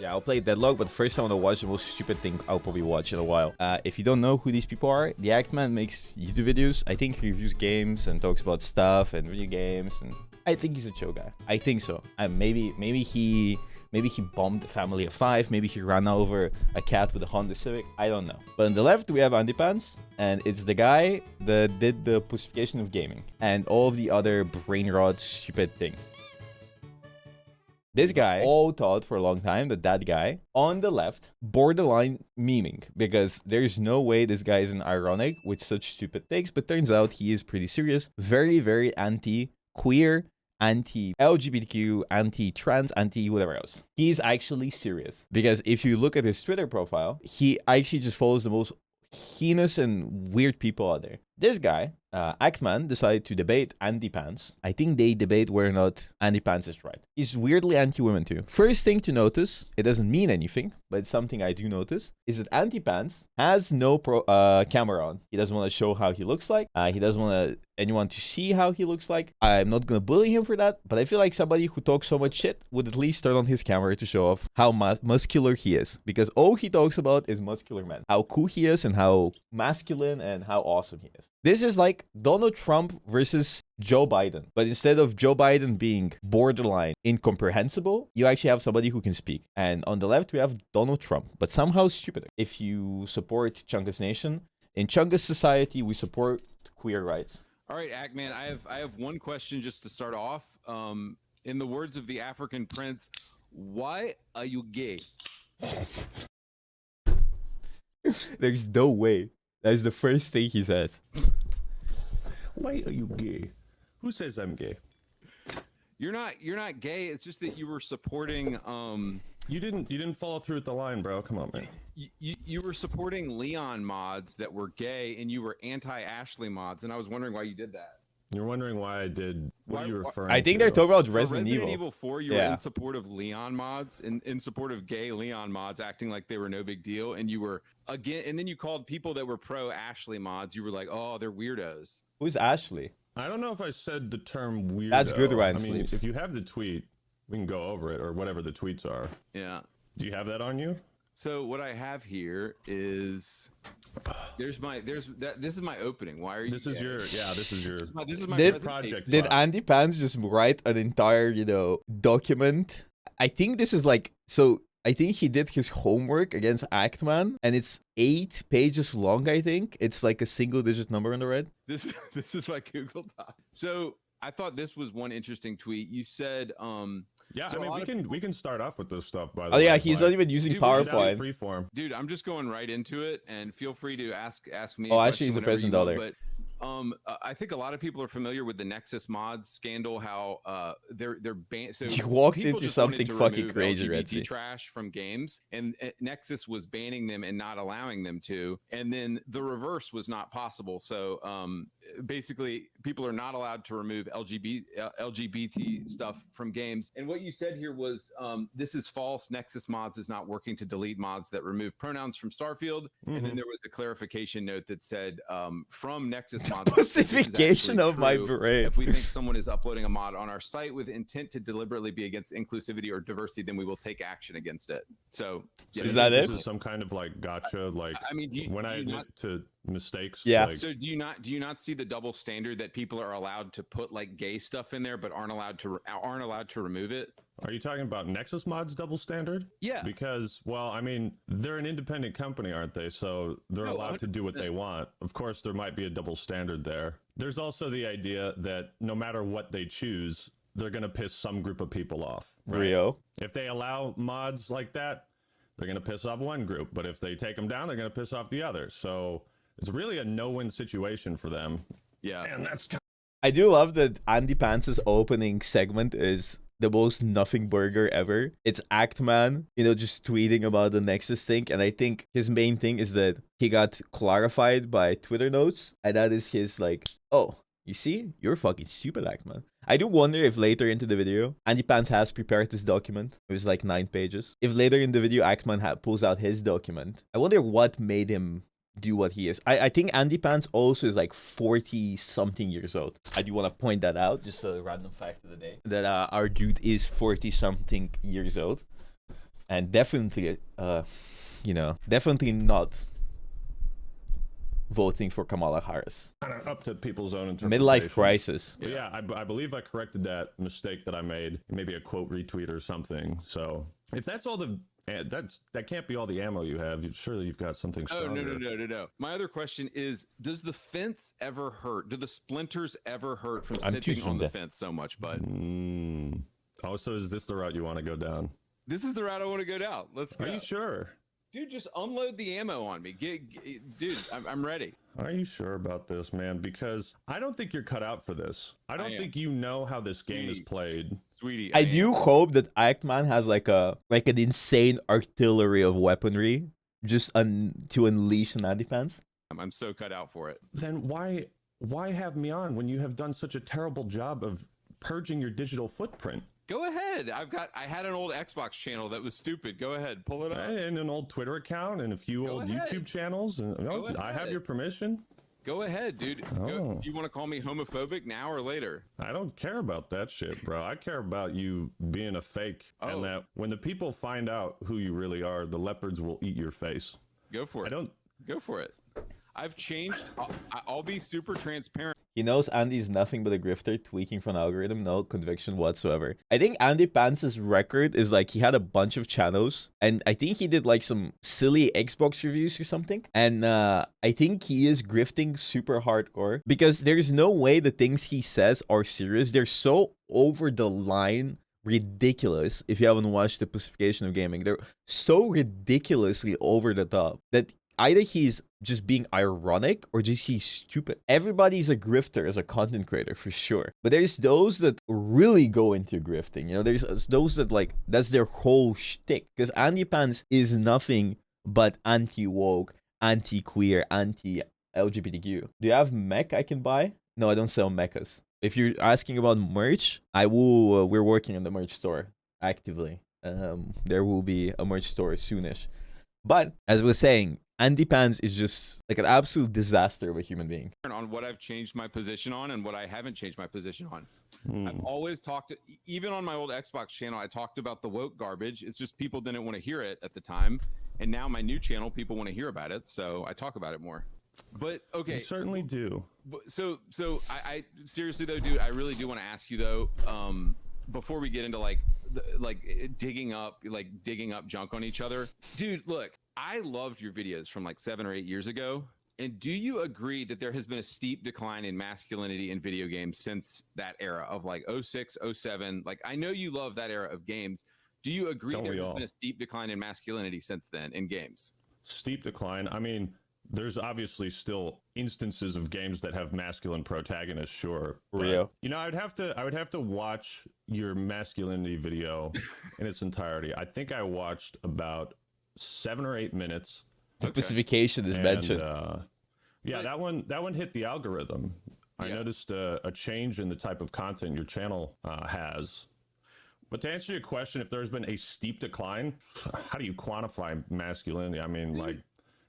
Yeah, I'll play Deadlock, but first I want to watch the most stupid thing I'll probably watch in a while. If you don't know who these people are, the Actman makes YouTube videos. I think he reviews games and talks about stuff and video games, and I think he's a chill guy. I think so. Maybe he bombed a family of 5. Maybe he ran over a cat with a Honda Civic. I don't know. But on the left, we have AndyPants. And it's the guy that did the pussification of gaming. And all of the other brain rot stupid things. This guy all thought for a long time that guy on the left, borderline memeing. Because there's no way this guy isn't ironic with such stupid takes. But turns out he is pretty serious. Very, very anti-queer, anti-LGBTQ, anti-trans, anti-whatever else. He's actually serious. Because if you look at his Twitter profile, he actually just follows the most heinous and weird people out there. This guy, Actman, decided to debate AndyPants. I think they debate whether or not AndyPants is right. He's weirdly anti-women too. First thing to notice, it doesn't mean anything, but it's something I do notice, is that AndyPants has no camera on. He doesn't want to show how he looks like. He doesn't want anyone to see how he looks like. I'm not going to bully him for that, but I feel like somebody who talks so much shit would at least turn on his camera to show off how muscular he is. Because all he talks about is muscular men. How cool he is and how masculine and how awesome he is. This is like Donald Trump versus Joe Biden. But instead of Joe Biden being borderline incomprehensible, you actually have somebody who can speak. And on the left, we have Donald Trump, but somehow stupider. If you support Chungus Nation, in Chungus society, we support queer rights. All right, Ackman, I have one question just to start off. In the words of the African prince, why are you gay? There's no way. That's the first thing he says. Why are you gay? Who says I'm gay? You're not gay. It's just that you were supporting You didn't follow through with the line, bro. Come on, man. You were supporting Leon mods that were gay, and you were anti-Ashley mods, and I was wondering why you did that. You're wondering why I did. What are you referring to? I think they're talking about Resident Evil. Evil 4, you were in support of Leon mods, in support of gay Leon mods, acting like they were no big deal, and you were again. And then you called people that were pro Ashley mods. You were like, oh, they're weirdos. Who's Ashley? I don't know if I said the term weirdo. That's good, Ryan. I mean, if you have the tweet, we can go over it, or whatever the tweets are. Yeah. Do you have that on you? So what I have here is this is my opening. Why are you? This is your This is my project. Did AndyPants just write an entire document? I think this is like so. I think he did his homework against Actman, and it's 8 pages long. I think it's like a single-digit number on the red. This is my Google Doc. So I thought this was one interesting tweet. You said, yeah, so I mean, we can start off with this stuff. By the way. Oh yeah, he's not even using PowerPoint. Freeform. Dude, I'm just going right into it, and feel free to ask me. Oh, actually, he's the president dollar. But I think a lot of people are familiar with the Nexus mods scandal. How they're banned. So you walked into something fucking crazy, LGBT trash from games, and Nexus was banning them and not allowing them to. And then the reverse was not possible. So basically, people are not allowed to remove LGBT stuff from games. And what you said here was, this is false. Nexus mods is not working to delete mods that remove pronouns from Starfield. Mm-hmm. And then there was a clarification note that said, from Nexus mods, pacification of my brain. If we think someone is uploading a mod on our site with intent to deliberately be against inclusivity or diversity, then we will take action against it. So is that it? This is some kind of like gotcha. Like, I mean, when I admit to mistakes. Yeah. Like, so do you not see the double standard that people are allowed to put like gay stuff in there, but aren't allowed to remove it? Are you talking about Nexus Mods double standard? Yeah. Because, well, I mean, they're an independent company, aren't they? So they're allowed to do what they want. Of course, there might be a double standard there. There's also the idea that no matter what they choose, they're going to piss some group of people off. Right? Rio. If they allow mods like that, they're going to piss off one group. But if they take them down, they're going to piss off the other. So it's really a no-win situation for them. Yeah. And that's I do love that AndyPants' opening segment is the most nothing burger ever. It's Actman, just tweeting about the Nexus thing. And I think his main thing is that he got clarified by Twitter notes. And that is his like, oh, you see? You're fucking stupid, Actman. I do wonder if later into the video, AndyPants has prepared this document. It was like 9 pages. If later in the video, Actman pulls out his document, I wonder what made him do what he is. I think AndyPants also is like 40 something years old. I do want to point that out, just a random fact of the day, that our dude is 40 something years old. and definitely, definitely not voting for Kamala Harris. Kind of up to people's own interpretation. Midlife crisis. But yeah, I believe I corrected that mistake that I made. Maybe a quote retweet or something. So if that's all that can't be all the ammo you have. Surely you've got something stronger. Oh, no. My other question is, does the fence ever hurt? Do the splinters ever hurt from sitting on the fence so much, bud? Oh, so is this the route you want to go down? This is the route I want to go down. Let's go. Are you sure? Dude, just unload the ammo on me. Dude, I'm ready. Are you sure about this, man? Because I don't think you're cut out for this. I don't think you know how this game is played. Sweetie, I do hope that Eichmann has like an insane artillery of weaponry just to unleash an AndyPants. I'm so cut out for it. Then why have me on when you have done such a terrible job of purging your digital footprint? Go ahead. I had an old Xbox channel that was stupid. Go ahead, pull it up. And an old Twitter account and a few old YouTube channels. And I have your permission. Go ahead, dude. Do you want to call me homophobic now or later? I don't care about that shit, bro. I care about you being a fake, and that when the people find out who you really are, the leopards will eat your face. Go for it. Go for it. I've changed. I'll be super transparent. He knows Andy's nothing but a grifter tweaking from an algorithm, no conviction whatsoever. I think AndyPants' record is like he had a bunch of channels, and I think he did like some silly Xbox reviews or something. And I think he is grifting super hardcore because there's no way the things he says are serious. They're so over the line ridiculous. If you haven't watched the Pacification of Gaming, they're so ridiculously over the top that either he's just being ironic or just he's stupid. Everybody's a grifter as a content creator for sure. But there's those that really go into grifting. You know, there's those that like, that's their whole shtick. Because AndyPants is nothing but anti-woke, anti-queer, anti-LGBTQ. Do you have mech I can buy? No, I don't sell mechas. If you're asking about merch, I will, we're working on the merch store actively. There will be a merch store soonish. But as we were saying, AndyPants is just like an absolute disaster of a human being. On what I've changed my position on and what I haven't changed my position on. I've always talked, even on my old Xbox channel, I talked about the woke garbage. It's just people didn't want to hear it at the time. And now my new channel, people want to hear about it. So I talk about it more. But okay. You certainly do. So I seriously though, dude, I really do want to ask you though, before we get into like digging up junk on each other, dude, look, I loved your videos from like 7 or 8 years ago. And do you agree that there has been a steep decline in masculinity in video games since that era of like 06, 07? Like, I know you love that era of games. Do you agree there has been a steep decline in masculinity since then in games? Steep decline. I mean, there's obviously still instances of games that have masculine protagonists, sure. Rio. You know, I would have to watch your masculinity video in its entirety. I think I watched about 7 or 8 minutes. The Pacification is mentioned. Yeah, that one hit the algorithm. I noticed a change in the type of content your channel has. But to answer your question, if there's been a steep decline, how do you quantify masculinity? I mean, like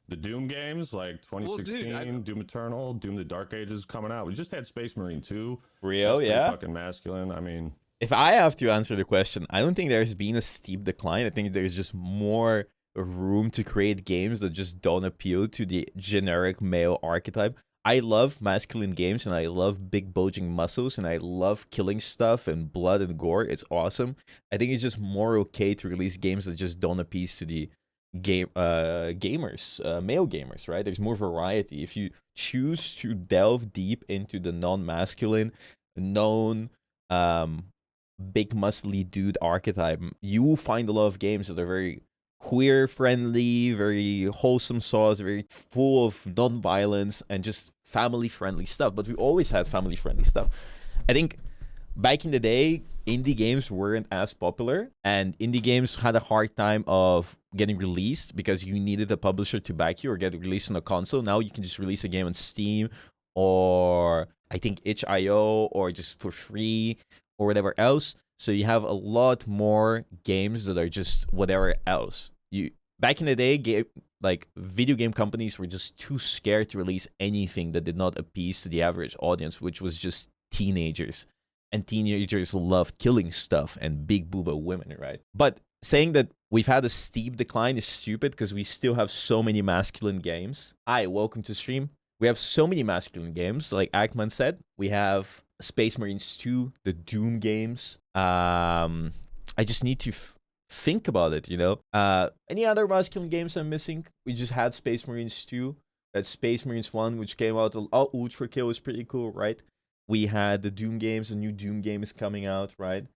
the Doom games, like 2016, Doom Eternal, Doom the Dark Ages coming out. We just had Space Marine 2. Rio, yeah. Fucking masculine. I mean, if I have to answer the question, I don't think there's been a steep decline. I think there's just more room to create games that just don't appeal to the generic male archetype. I love masculine games and I love big bulging muscles and I love killing stuff and blood and gore. It's awesome. I think it's just more okay to release games that just don't appeal to the gamers, male gamers, right? There's more variety. If you choose to delve deep into the non-masculine, known, big muscly dude archetype, you will find a lot of games that are very queer friendly, very wholesome sauce, very full of non-violence and just family friendly stuff. But we always had family friendly stuff. I think back in the day, indie games weren't as popular and indie games had a hard time of getting released because you needed a publisher to back you or get released on a console. Now you can just release a game on Steam or I think itch.io or just for free or whatever else. So you have a lot more games that are just whatever else. Back in the day, video game companies were just too scared to release anything that did not appease to the average audience, which was just teenagers. And teenagers loved killing stuff and big booba women, right? But saying that we've had a steep decline is stupid because we still have so many masculine games. Hi, welcome to stream. We have so many masculine games. Like Ackman said, we have Space Marines 2, the Doom games. I just need to think about it, you know? Any other masculine games I'm missing? We just had Space Marines 2. That's Space Marines 1, which came out. Oh, Ultra Kill is pretty cool, right? We had the Doom games. A new Doom game is coming out, right?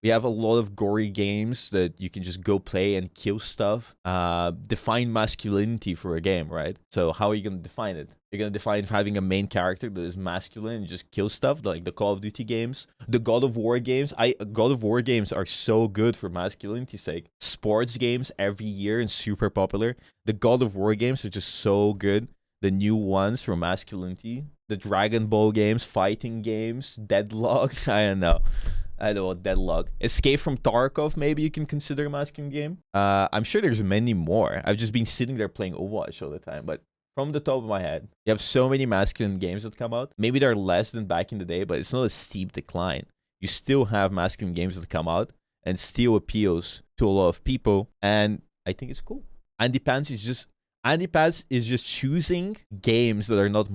We have a lot of gory games that you can just go play and kill stuff. Define masculinity for a game, right? So how are you going to define it? You're going to define having a main character that is masculine and just kill stuff, like the Call of Duty games. The God of War games. God of War games are so good for masculinity's sake. Sports games every year and super popular. The God of War games are just so good. The new ones for masculinity. The Dragon Ball games, fighting games, Deadlock. I don't know. I don't know, Deadlock. Escape from Tarkov, maybe you can consider a masculine game. I'm sure there's many more. I've just been sitting there playing Overwatch all the time, but from the top of my head, you have so many masculine games that come out. Maybe they're less than back in the day, but it's not a steep decline. You still have masculine games that come out and still appeals to a lot of people, and I think it's cool. AndyPants is just choosing games that are not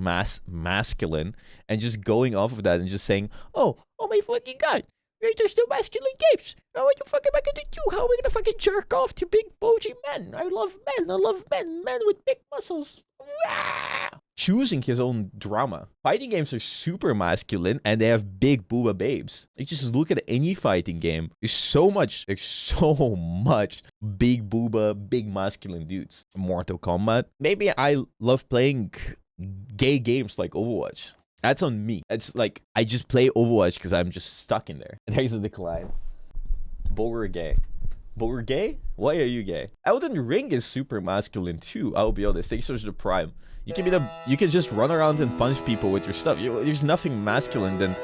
masculine and just going off of that and just saying, oh my fucking god. There's no masculine games. Oh, what the fuck am I gonna do? How am I gonna fucking jerk off to big bulgy men? I love men. Men with big muscles. Ah! Choosing his own drama. Fighting games are super masculine and they have big booba babes. You just look at any fighting game. There's so much big booba, big masculine dudes. Mortal Kombat. Maybe I love playing gay games like Overwatch. That's on me. It's like, I just play Overwatch because I'm just stuck in there. And there's a decline. Bogur gay. Bogur gay? Why are you gay? Elden Ring is super masculine too, I'll be honest. Thanks for the prime. You can just run around and punch people with your stuff. There's nothing masculine than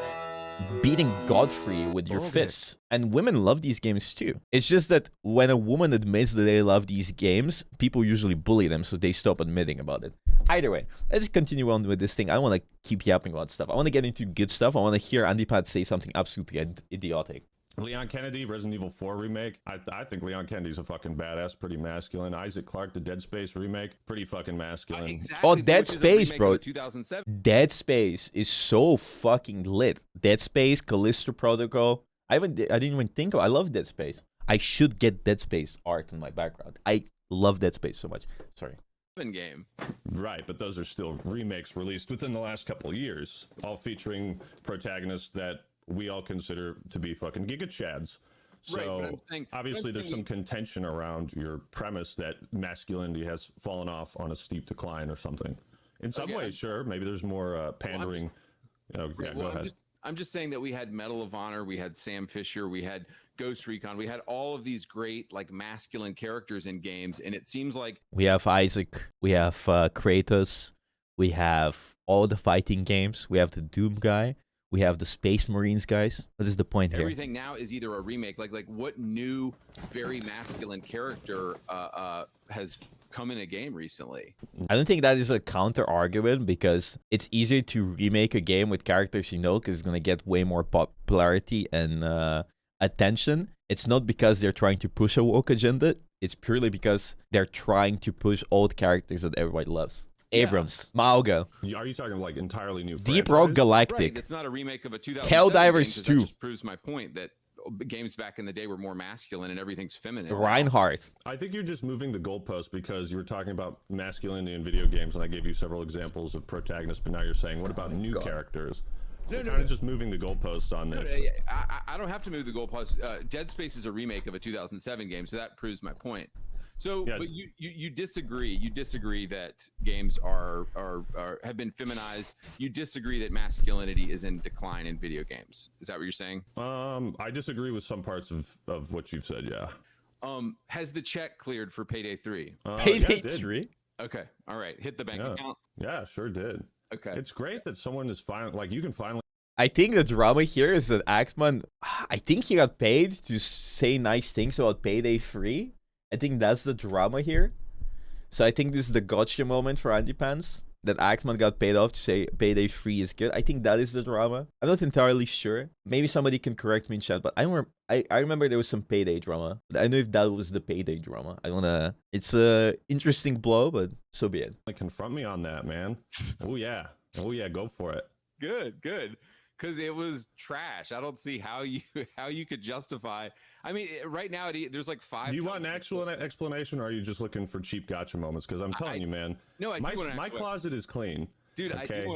beating Godfrey with your fists. And women love these games too. It's just that when a woman admits that they love these games, people usually bully them, so they stop admitting about it. Either way, let's continue on with this thing. I want to keep yapping about stuff. I want to get into good stuff. I want to hear AndyPants say something absolutely idiotic. Leon Kennedy, Resident Evil 4 remake. I think Leon Kennedy's a fucking badass, pretty masculine. Isaac Clarke, the Dead Space remake, pretty fucking masculine. Exactly, oh, Dead Space, bro. 2007. Dead Space is so fucking lit. Dead Space, Callisto Protocol. I didn't even think of. I love Dead Space. I should get Dead Space art in my background. I love Dead Space so much. Sorry. Game. Right, but those are still remakes released within the last couple of years, all featuring protagonists that we all consider to be fucking Giga Chads. So right, obviously there's some contention around your premise that masculinity has fallen off on a steep decline or something. In some ways, sure. Maybe there's more pandering. Go ahead. I'm just saying that we had Medal of Honor, we had Sam Fisher, we had Ghost Recon, we had all of these great like masculine characters in games, and it seems like we have Isaac, we have Kratos, we have all the fighting games, we have the Doom guy, we have the Space Marines guys. What is the point here? Everything now is either a remake, like what new very masculine character has come in a game recently? I don't think that is a counter argument because it's easier to remake a game with characters you know because it's going to get way more popularity and attention. It's not because they're trying to push a woke agenda. It's purely because they're trying to push old characters that everybody loves. Abrams, Mauga. Are you talking like entirely new? Deep Rock Galactic. Right, it's not a remake of a 2007 Helldivers 2. That just proves my point that games back in the day were more masculine and everything's feminine. Reinhardt. I think you're just moving the goalpost because you were talking about masculinity in video games, and I gave you several examples of protagonists, but now you're saying, what about new characters? You're kind of just moving the goalposts on this. I don't have to move the goalposts. Dead Space is a remake of a 2007 game, so that proves my point. So, but you disagree. You disagree that games have been feminized. You disagree that masculinity is in decline in video games. Is that what you're saying? I disagree with some parts of what you've said. Yeah. Has the check cleared for Payday 3? Payday 3? Okay. All right. Hit the bank account. Yeah, sure did. Okay. It's great that someone is finally like you can finally. I think the drama here is that Ackman, I think he got paid to say nice things about Payday 3. I think that's the drama here. So I think this is the gotcha moment for AndyPants. that Ackman got paid off to say Payday 3 is good. I think that is the drama. I'm not entirely sure. Maybe somebody can correct me in chat, but I remember there was some Payday drama. But I don't know if that was the Payday drama. I don't wanna. It's a interesting blow, but so be it. Like, confront me on that, man. Oh yeah, go for it. Good. Because it was trash. I don't see how you could justify. I mean, right now there's like 5. Do you want an actual explanation, or are you just looking for cheap gotcha moments? Because I'm telling you, man. No, my closet is clean, dude. Okay?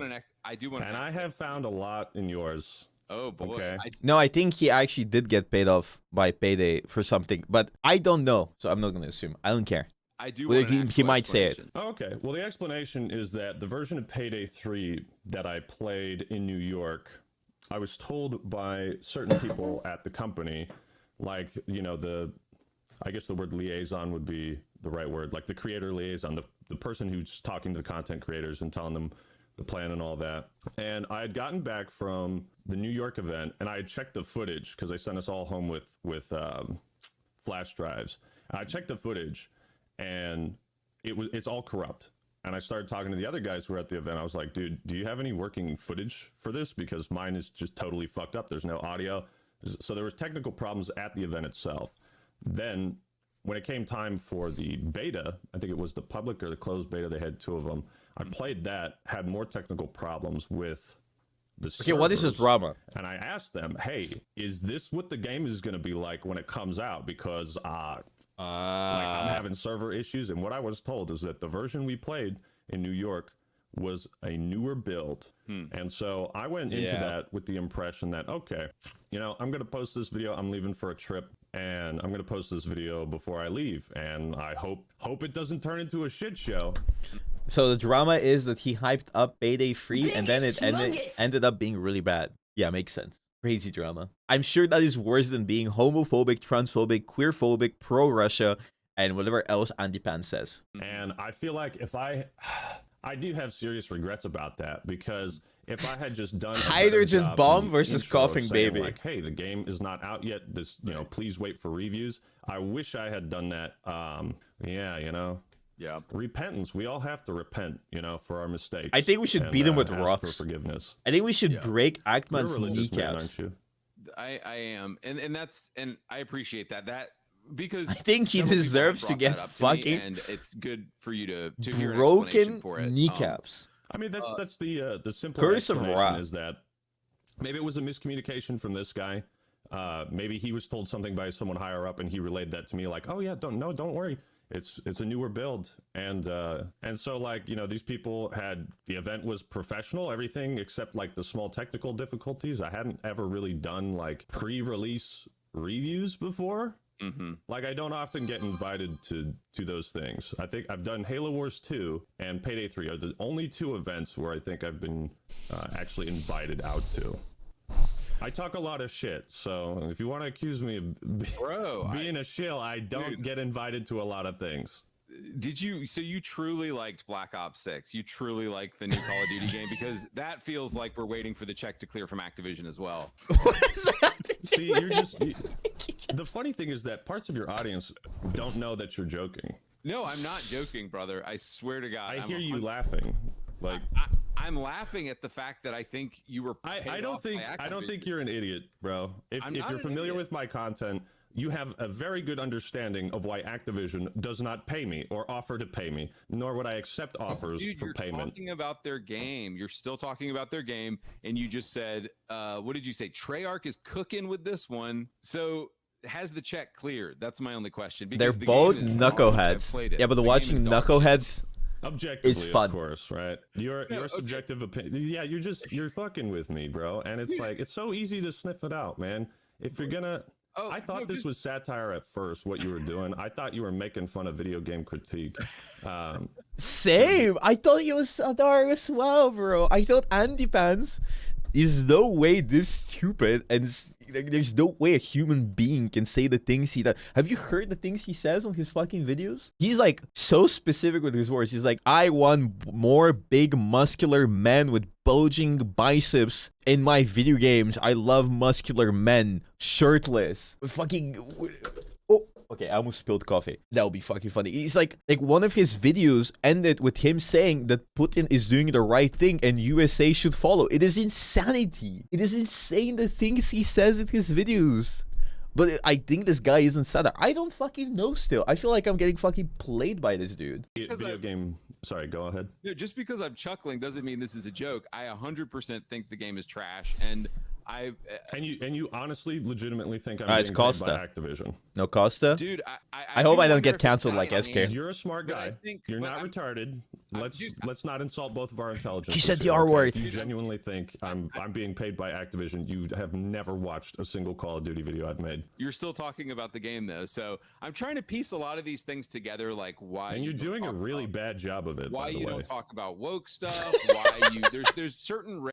I do want. And I have found a lot in yours. Oh boy. Okay. No, I think he actually did get paid off by Payday for something, but I don't know, so I'm not gonna assume. I don't care. I do. Well, Want an he might say it. Oh, okay. Well, the explanation is that the version of Payday 3 that I played in New York, I was told by certain people at the company, like, you know, I guess the word liaison would be the right word, like the creator liaison, the person who's talking to the content creators and telling them the plan and all that. And I had gotten back from the New York event, and I had checked the footage because they sent us all home with flash drives. And I checked the footage, and it's all corrupt. And I started talking to the other guys who were at the event. I was like, dude, do you have any working footage for this? Because mine is just totally fucked up. There's no audio. So there was technical problems at the event itself. Then when it came time for the beta, I think it was the public or the closed beta, they had 2 of them. I played that, had more technical problems with the servers. Okay, what is the drama? And I asked them, hey, is this what the game is going to be like when it comes out? Because I'm having server issues, and what I was told is that the version we played in New York was a newer build. And so I went into that with the impression that, okay, you know, I'm going to post this video. I'm leaving for a trip, and I'm going to post this video before I leave. And I hope it doesn't turn into a shit show. So the drama is that he hyped up Payday 3, and then it ended up being really bad. Yeah, makes sense. Crazy drama. I'm sure that is worse than being homophobic, transphobic, queerphobic, pro-Russia, and whatever else AndyPants says. And I feel like if I do have serious regrets about that, because if I had just done hydrogen bomb versus coughing baby, like, hey, the game is not out yet, this, you know, please wait for reviews. I wish I had done that. Yeah, you know. Yeah. Repentance. We all have to repent, you know, for our mistakes. I think we should beat him with rocks. For forgiveness. I think we should break Ackman's You're a religious man, kneecaps. aren't you? I am, and I appreciate that because I think he several people have deserves to brought get that up to fucking me, and it's good for you to hear an broken explanation for it. kneecaps. I mean, that's the simple Curse of explanation Ra. is that maybe it was a miscommunication from this guy. Maybe he was told something by someone higher up, and he relayed that to me, like, oh yeah, don't worry. It's a newer build, and so, like, you know, these people had, the event was professional, everything except like the small technical difficulties. I hadn't ever really done like pre-release reviews before. Like, I don't often get invited to those things. I think I've done Halo Wars 2 and Payday 3 are the only 2 events where I think I've been actually invited out to. I talk a lot of shit, so if you want to accuse me of being a shill, I don't get invited to a lot of things. So you truly liked Black Ops 6? You truly like the new Call of Duty game? Because that feels like we're waiting for the check to clear from Activision as well. What is that? See, the funny thing is that parts of your audience don't know that you're joking. No, I'm not joking, brother. I swear to God. I hear you laughing. Like, I'm laughing at the fact that I think you were. I don't think you're an idiot, bro. If you're familiar with my content, you have a very good understanding of why Activision does not pay me or offer to pay me, nor would I accept offers for payment. You're talking about their game. You're still talking about their game, and you just said, what did you say? Treyarch is cooking with this one. So has the check cleared? That's my only question. They're both knuckleheads. Yeah, but watching knuckleheads objectively, is fun. Of course, right? Your subjective opinion. Yeah, you're fucking with me, bro. And it's like, it's so easy to sniff it out, man. If you're gonna. I thought this was satire at first, what you were doing. I thought you were making fun of video game critique. Same. I thought it was satire as well, bro. I thought AndyPants is no way this stupid, and there's no way a human being can say the things he does. Have you heard the things he says on his fucking videos? He's like so specific with his words. He's like, I want more big muscular men with bulging biceps in my video games. I love muscular men, shirtless. Fucking. Oh, Okay, I almost spilled coffee. That would be fucking funny. He's like one of his videos ended with him saying that Putin is doing the right thing and USA should follow. It is insanity. It is insane the things he says in his videos. But I think this guy isn't sad. I don't fucking know still. I feel like I'm getting fucking played by this dude. Video game. Sorry, go ahead. No, just because I'm chuckling doesn't mean this is a joke. I 100% think the game is trash, and and you honestly, legitimately think I'm it's being paid Costa. by Activision? No Costa? dude, I hope I don't wonder get if it's canceled like Italian. SK. You're a smart But I guy. think- You're but not I'm- retarded. Let's not insult both of our intelligence. He said the R word. If you genuinely think I'm being paid by Activision, you have never watched a single Call of Duty video I've made. You're still talking about the game though, so I'm trying to piece a lot of these things together, like why. And you're you don't doing a talk really about- bad job of it, Why by the you way. don't talk about woke stuff? Why you there's certain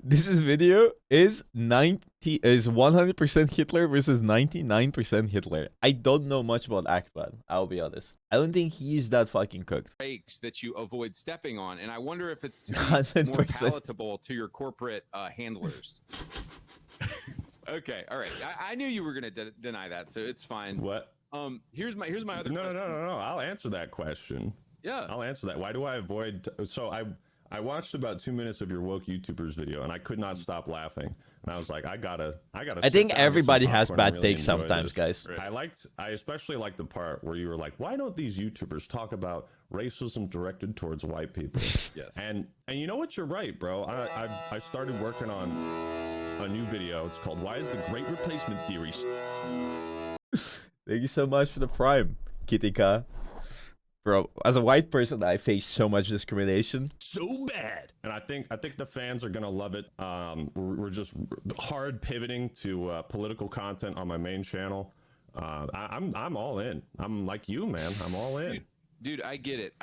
This video is 100% Hitler versus 99% Hitler. I don't know much about Actman, I'll be honest. I don't think he's that fucking cooked. breaks that you avoid stepping on, and I wonder if it's to be 100%. more palatable to your corporate handlers. Okay, all right. I knew you were gonna deny that, so it's fine. What? Here's my other No, question. no. I'll answer that question. Yeah. I'll answer that. Why do I avoid? So I watched about 2 minutes of your woke YouTubers video, and I could not stop laughing. And I was like, I gotta. I sit think down with some everybody has popcorn and bad really takes enjoy sometimes, this. guys. I especially liked the part where you were like, why don't these YouTubers talk about racism directed towards white people? Yes. And you know what? You're right, bro. I started working on a new video. It's called "Why is the Great Replacement Theory?" Thank you so much for the prime, Kitika. Bro, as a white person, I face so much discrimination. So bad. And I think the fans are gonna love it. We're just hard pivoting to political content on my main channel. I'm all in. I'm like you, man. I'm all in. Dude, I get it.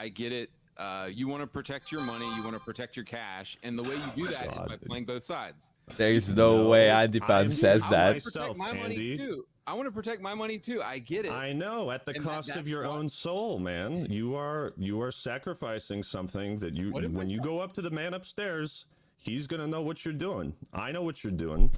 You want to protect your money, you want to protect your cash, and the way you do that is by playing both sides. There's no way AndyPants says I that. want to protect my money too. I want to protect my money too. I get it. I know, at the And cost of that's your why- own soul, man. You are sacrificing something that What if when I- you go up to the man upstairs, he's gonna know what you're doing. I know what you're doing.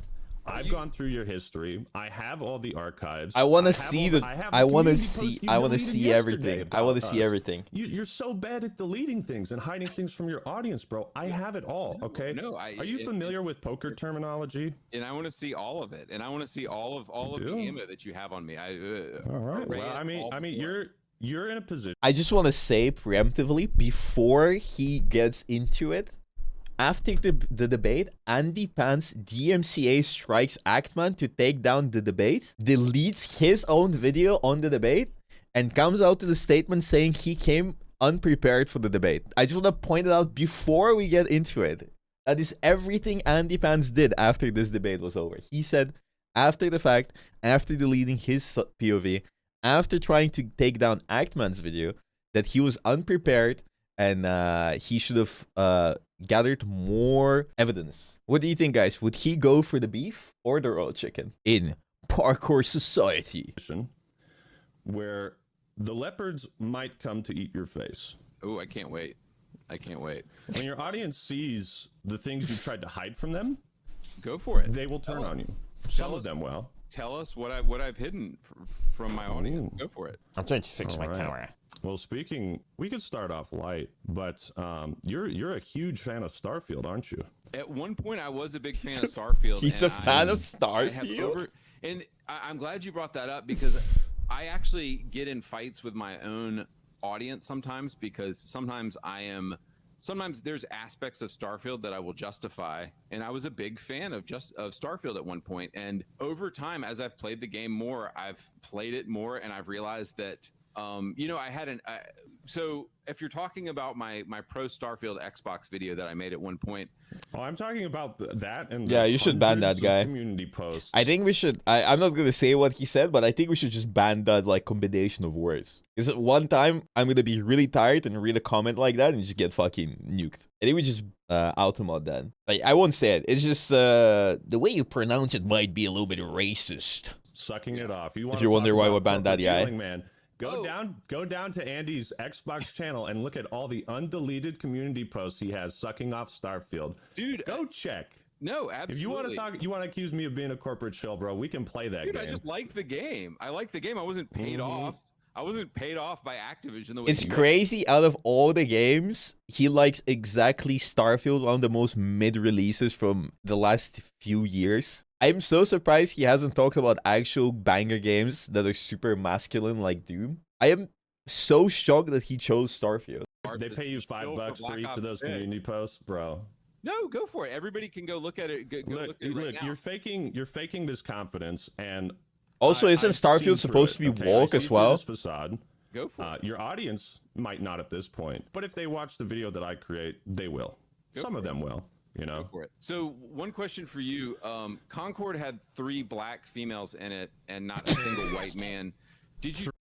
I've gone through your history. I have all the archives. I want to have see all the. I have I the want to community see. post you I want to deleted see yesterday everything. I want to about see us. everything. You're so bad at deleting things and hiding things from your audience, bro. I have it all. Okay. no, Are you familiar with poker terminology? And I want to see all of it, and I want to see all of do? the ammo that you have on me. All right. Well, I mean, you're in a position. I just want to say preemptively before he gets into it. After the debate, AndyPants DMCA strikes Actman to take down the debate, deletes his own video on the debate, and comes out to the statement saying he came unprepared for the debate. I just want to point it out before we get into it. That is everything AndyPants did after this debate was over. He said, after the fact, after deleting his POV, after trying to take down Actman's video, that he was unprepared and he should have gathered more evidence. What do you think, guys? Would he go for the beef or the raw chicken in parkour society? Where the leopards might come to eat your face. Oh, I can't wait. When your audience sees the things you tried to hide from them, Go for it. they will turn on you. Some of them will. Tell us what I've hidden from my audience. Go for it. I'm trying to fix All right. Well, we could start off light, but you're a huge fan of Starfield, aren't you? At one point, I was a big fan of Starfield. He's and a fan of I have Starfield? and I'm glad you brought that up because I actually get in fights with my own audience sometimes because sometimes there's aspects of Starfield that I will justify, and I was a big fan of Starfield at one point. And over time, as I've played the game more, I've played it more, and I've realized that I had so if you're talking about my pro Starfield Xbox video that I made at one point. Oh, I'm talking about that and Yeah, you should ban that hundreds of guy. Community posts. I think we should. I'm not gonna say what he said, but I think we should just ban that like combination of words. Because at one time I'm gonna be really tired and read a comment like that and just get fucking nuked. I think we just out him on that. Like I won't say it. It's just the way you pronounce it might be a little bit racist. Sucking it off. If you wonder why we banned that guy. Man. Go down to Andy's Xbox channel and look at all the undeleted community posts he has sucking off Starfield. Dude, Go check. No, absolutely. If you want to talk, you want to accuse me of being a corporate shell, bro, we can play that Dude, game. I just like the game. I like the game. I wasn't paid off. I wasn't paid off by Activision the way It's you crazy. Out of all the games, he likes exactly Starfield, one of the most mid releases from the last few years. I'm so surprised he hasn't talked about actual banger games that are super masculine like Doom. I am so shocked that he chose Starfield. They pay you $5 for each of those community posts, bro. No, go for it. Everybody can go look at it. Go look at it right now. You're faking this confidence, and Also, isn't I've seen Starfield through supposed to be okay? woke I as see through well? this facade. Go for it. Your audience might not at this point, but if they watch the video that I create, they will. Some of them will. You know. Go for it. So one question for you: Concord had 3 black females in it, and not a single white man. Did you?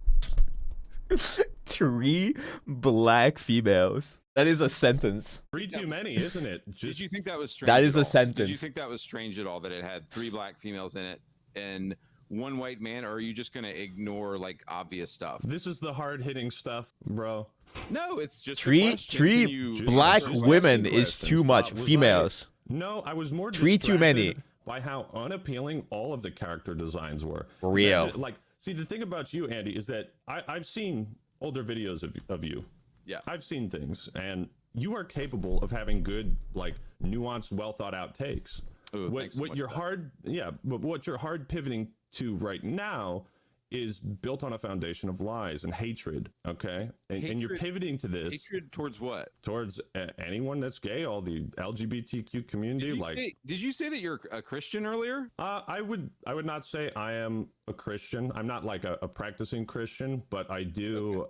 3 black females. That is a sentence. 3 too many, isn't it? Did you think that was strange? That is at a all? sentence. Did you think that was strange at all that it had 3 black females in it and 1 white man, or are you just gonna ignore like obvious stuff? This is the hard-hitting stuff, bro. No, it's just a Three question. Can you- black just women asking is questions. too much. Was Females. No, I was more 3 too many. distracted by how unappealing all of the character designs were. For real. Imagine, like, see, the thing about you, Andy, is that I've seen older videos of you. Yeah. I've seen things, and you are capable of having good, like, nuanced, well thought out takes. Ooh, thanks so much you're for that. hard, yeah, but what you're hard pivoting to right now is built on a foundation of lies and hatred. Okay, and you're Hatred- pivoting to this Hatred towards what? towards anyone that's gay, all the LGBTQ community. Did you say that you're a Christian earlier? I would not say I am a Christian. I'm not like a practicing Christian, but I do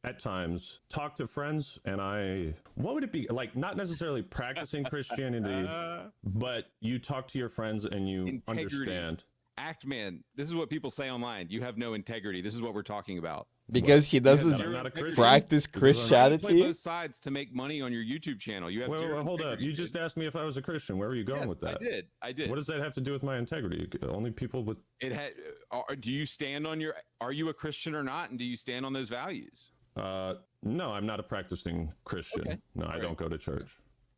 at times talk to friends, and what would it be like? Not necessarily practicing Christianity, but you talk to your friends and you Integrity. understand. Man, this is what people say online. You have no integrity. This is what we're talking about. Because he that doesn't I'm not a Christian. practice Play Christianity. both sides to make money on your YouTube channel. You have Wait, zero hold up. integrity, You just dude. asked me if I was a Christian. Where were you going Yes, with that? I did. What does that have to do with my integrity? Only people with It had. Do you stand on your? Are you a Christian or not? And do you stand on those values? no, I'm not a practicing Christian. Okay. No, I All don't right. go to church.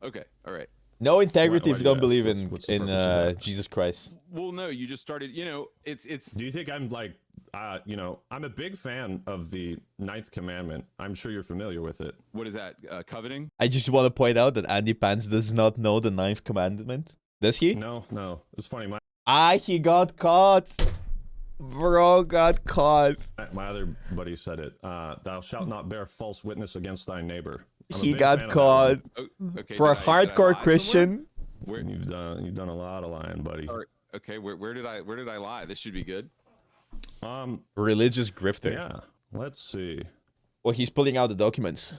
Okay. All right. No integrity Why if you do don't that? believe What's the in purpose of that? Jesus Christ. Well, no, you just started. You know, it's. Do you think I'm like, I'm a big fan of the 9th commandment. I'm sure you're familiar with it. What is that? Coveting? I just want to point out that AndyPants does not know the 9th commandment. Does he? No. It's funny. He got caught. Bro got caught. My other buddy said it. Thou shalt not bear false witness against thy neighbor. I'm a He big fan got of that caught. Oh, okay. For a did I lie hardcore somewhere? Christian. Where, one. You've done a lot of lying, buddy. okay. Where did I lie? This should be good. Religious grifter. Yeah. Let's see. Well, he's pulling out the documents.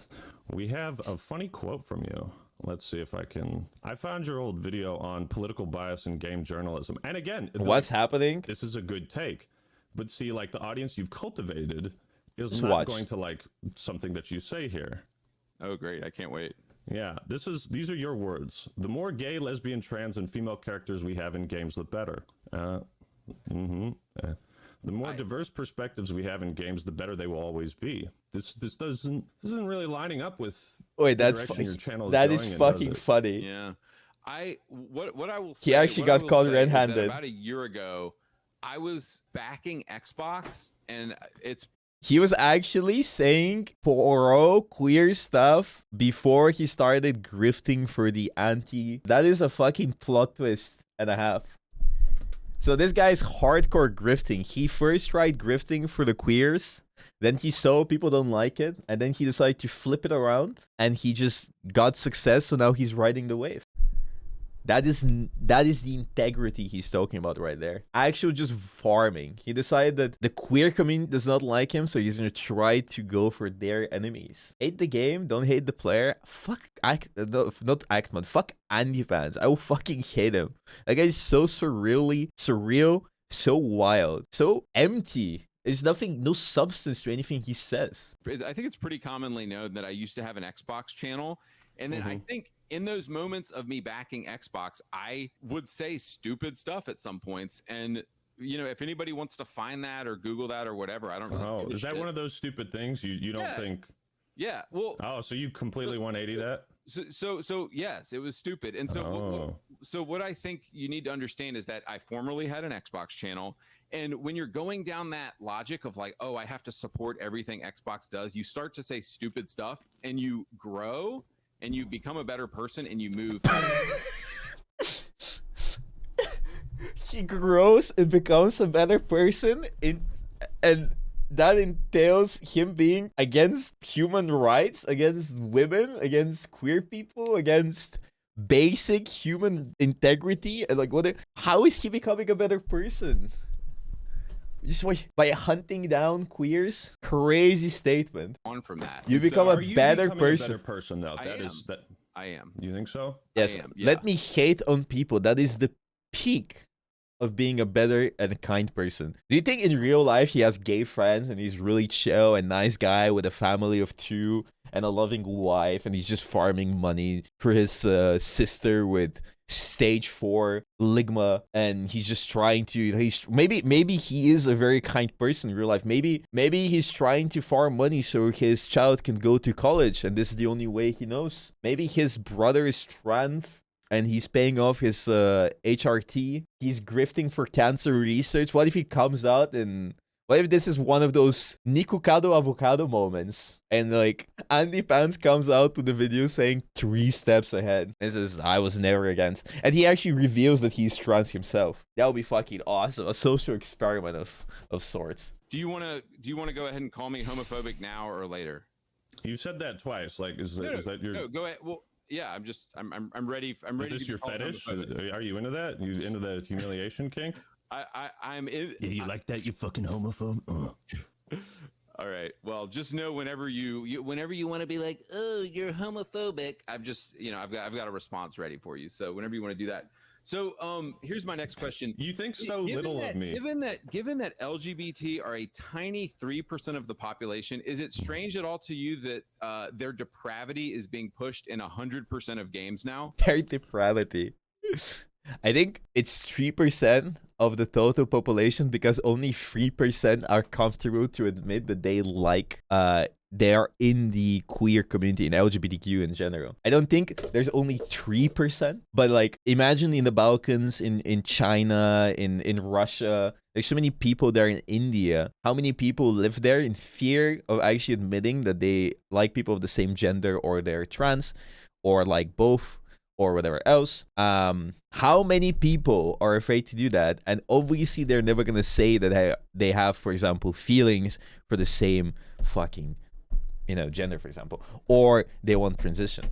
We have a funny quote from you. Let's see if I can. I found your old video on political bias in game journalism. And again, it's What's like, happening? this is a good take. But see, like, the audience you've cultivated is Just not watch. going to like something that you say here. Oh, great! I can't wait. Yeah, these are your words. The more gay, lesbian, trans, and female characters we have in games, the better. The more diverse perspectives we have in games, the better they will always be. This isn't really lining up with Wait, the that's direction your channel is that going is in, does fucking it? funny. Yeah. What I will say. He actually what I got will caught say is that red-handed. About a year ago, I was backing Xbox, and it's He was actually saying pro queer stuff before he started grifting for the anti. That is a fucking plot twist and a half. So this guy's hardcore grifting. He first tried grifting for the queers, then he saw people don't like it, and then he decided to flip it around, and he just got success, so now he's riding the wave. That is the integrity he's talking about right there. Actually just farming. He decided that the queer community does not like him, so he's gonna try to go for their enemies. Hate the game, don't hate the player. Fuck not Actman. Fuck AndyPants. I will fucking hate him. That guy's so surreal, so wild, so empty. There's no substance to anything he says. I think it's pretty commonly known that I used to have an Xbox channel, and then I think in those moments of me backing Xbox, I would say stupid stuff at some points. And, you know, if anybody wants to find that or Google that or whatever, I don't really Oh, give a is that shit. one of those stupid things you don't Yeah. think? Yeah. Well, Oh, so you completely 180 that? so yes, it was stupid. And so Oh. So what I think you need to understand is that I formerly had an Xbox channel, and when you're going down that logic of like, oh, I have to support everything Xbox does, you start to say stupid stuff, and you grow, and you become a better person, and you move. He grows and becomes a better person, and that entails him being against human rights, against women, against queer people, against basic human integrity, and like how is he becoming a better person? Just by hunting down queers? Crazy statement. On from that, you And so become are a you better becoming person. A better person, though. I am. You think so? Yes. I am, yeah. Let me hate on people. That is the peak of being a better and a kind person. Do you think in real life he has gay friends and he's really chill and nice guy with a family of 2 and a loving wife, and he's just farming money for his sister with stage 4 ligma, and he's just trying to maybe he is a very kind person in real life. Maybe he's trying to farm money so his child can go to college, and this is the only way he knows. Maybe his brother is trans and he's paying off his HRT. He's grifting for cancer research. What if he comes out and what if this is one of those Nikukado avocado moments, and like AndyPants comes out to the video saying 3 steps ahead and says, I was never against, and he actually reveals that he's trans himself. That would be fucking awesome. A social experiment of sorts. Do you want to go ahead and call me homophobic now or later? You said that twice. Like, is that your? No, go ahead. Well, yeah, I'm ready. I'm ready. Is this to your fetish? Are you into that? You into the humiliation kink? I'm in. Yeah, you like that, you fucking homophobe? All right. Well, just know whenever you want to be like, oh, you're homophobic, I've got a response ready for you. So whenever you want to do that. So here's my next question. You think so little of me. Given that LGBT are a tiny 3% of the population, is it strange at all to you that their depravity is being pushed in 100% of games now? Their depravity. I think it's 3% of the total population because only 3% are comfortable to admit that they are in the queer community, in LGBTQ in general. I don't think there's only 3%, but like imagine in the Balkans, in China, in Russia, there's so many people there, in India. How many people live there in fear of actually admitting that they like people of the same gender, or they're trans, or like both, or whatever else? How many people are afraid to do that? And obviously they're never gonna say that they have, for example, feelings for the same fucking, gender, for example, or they want transition.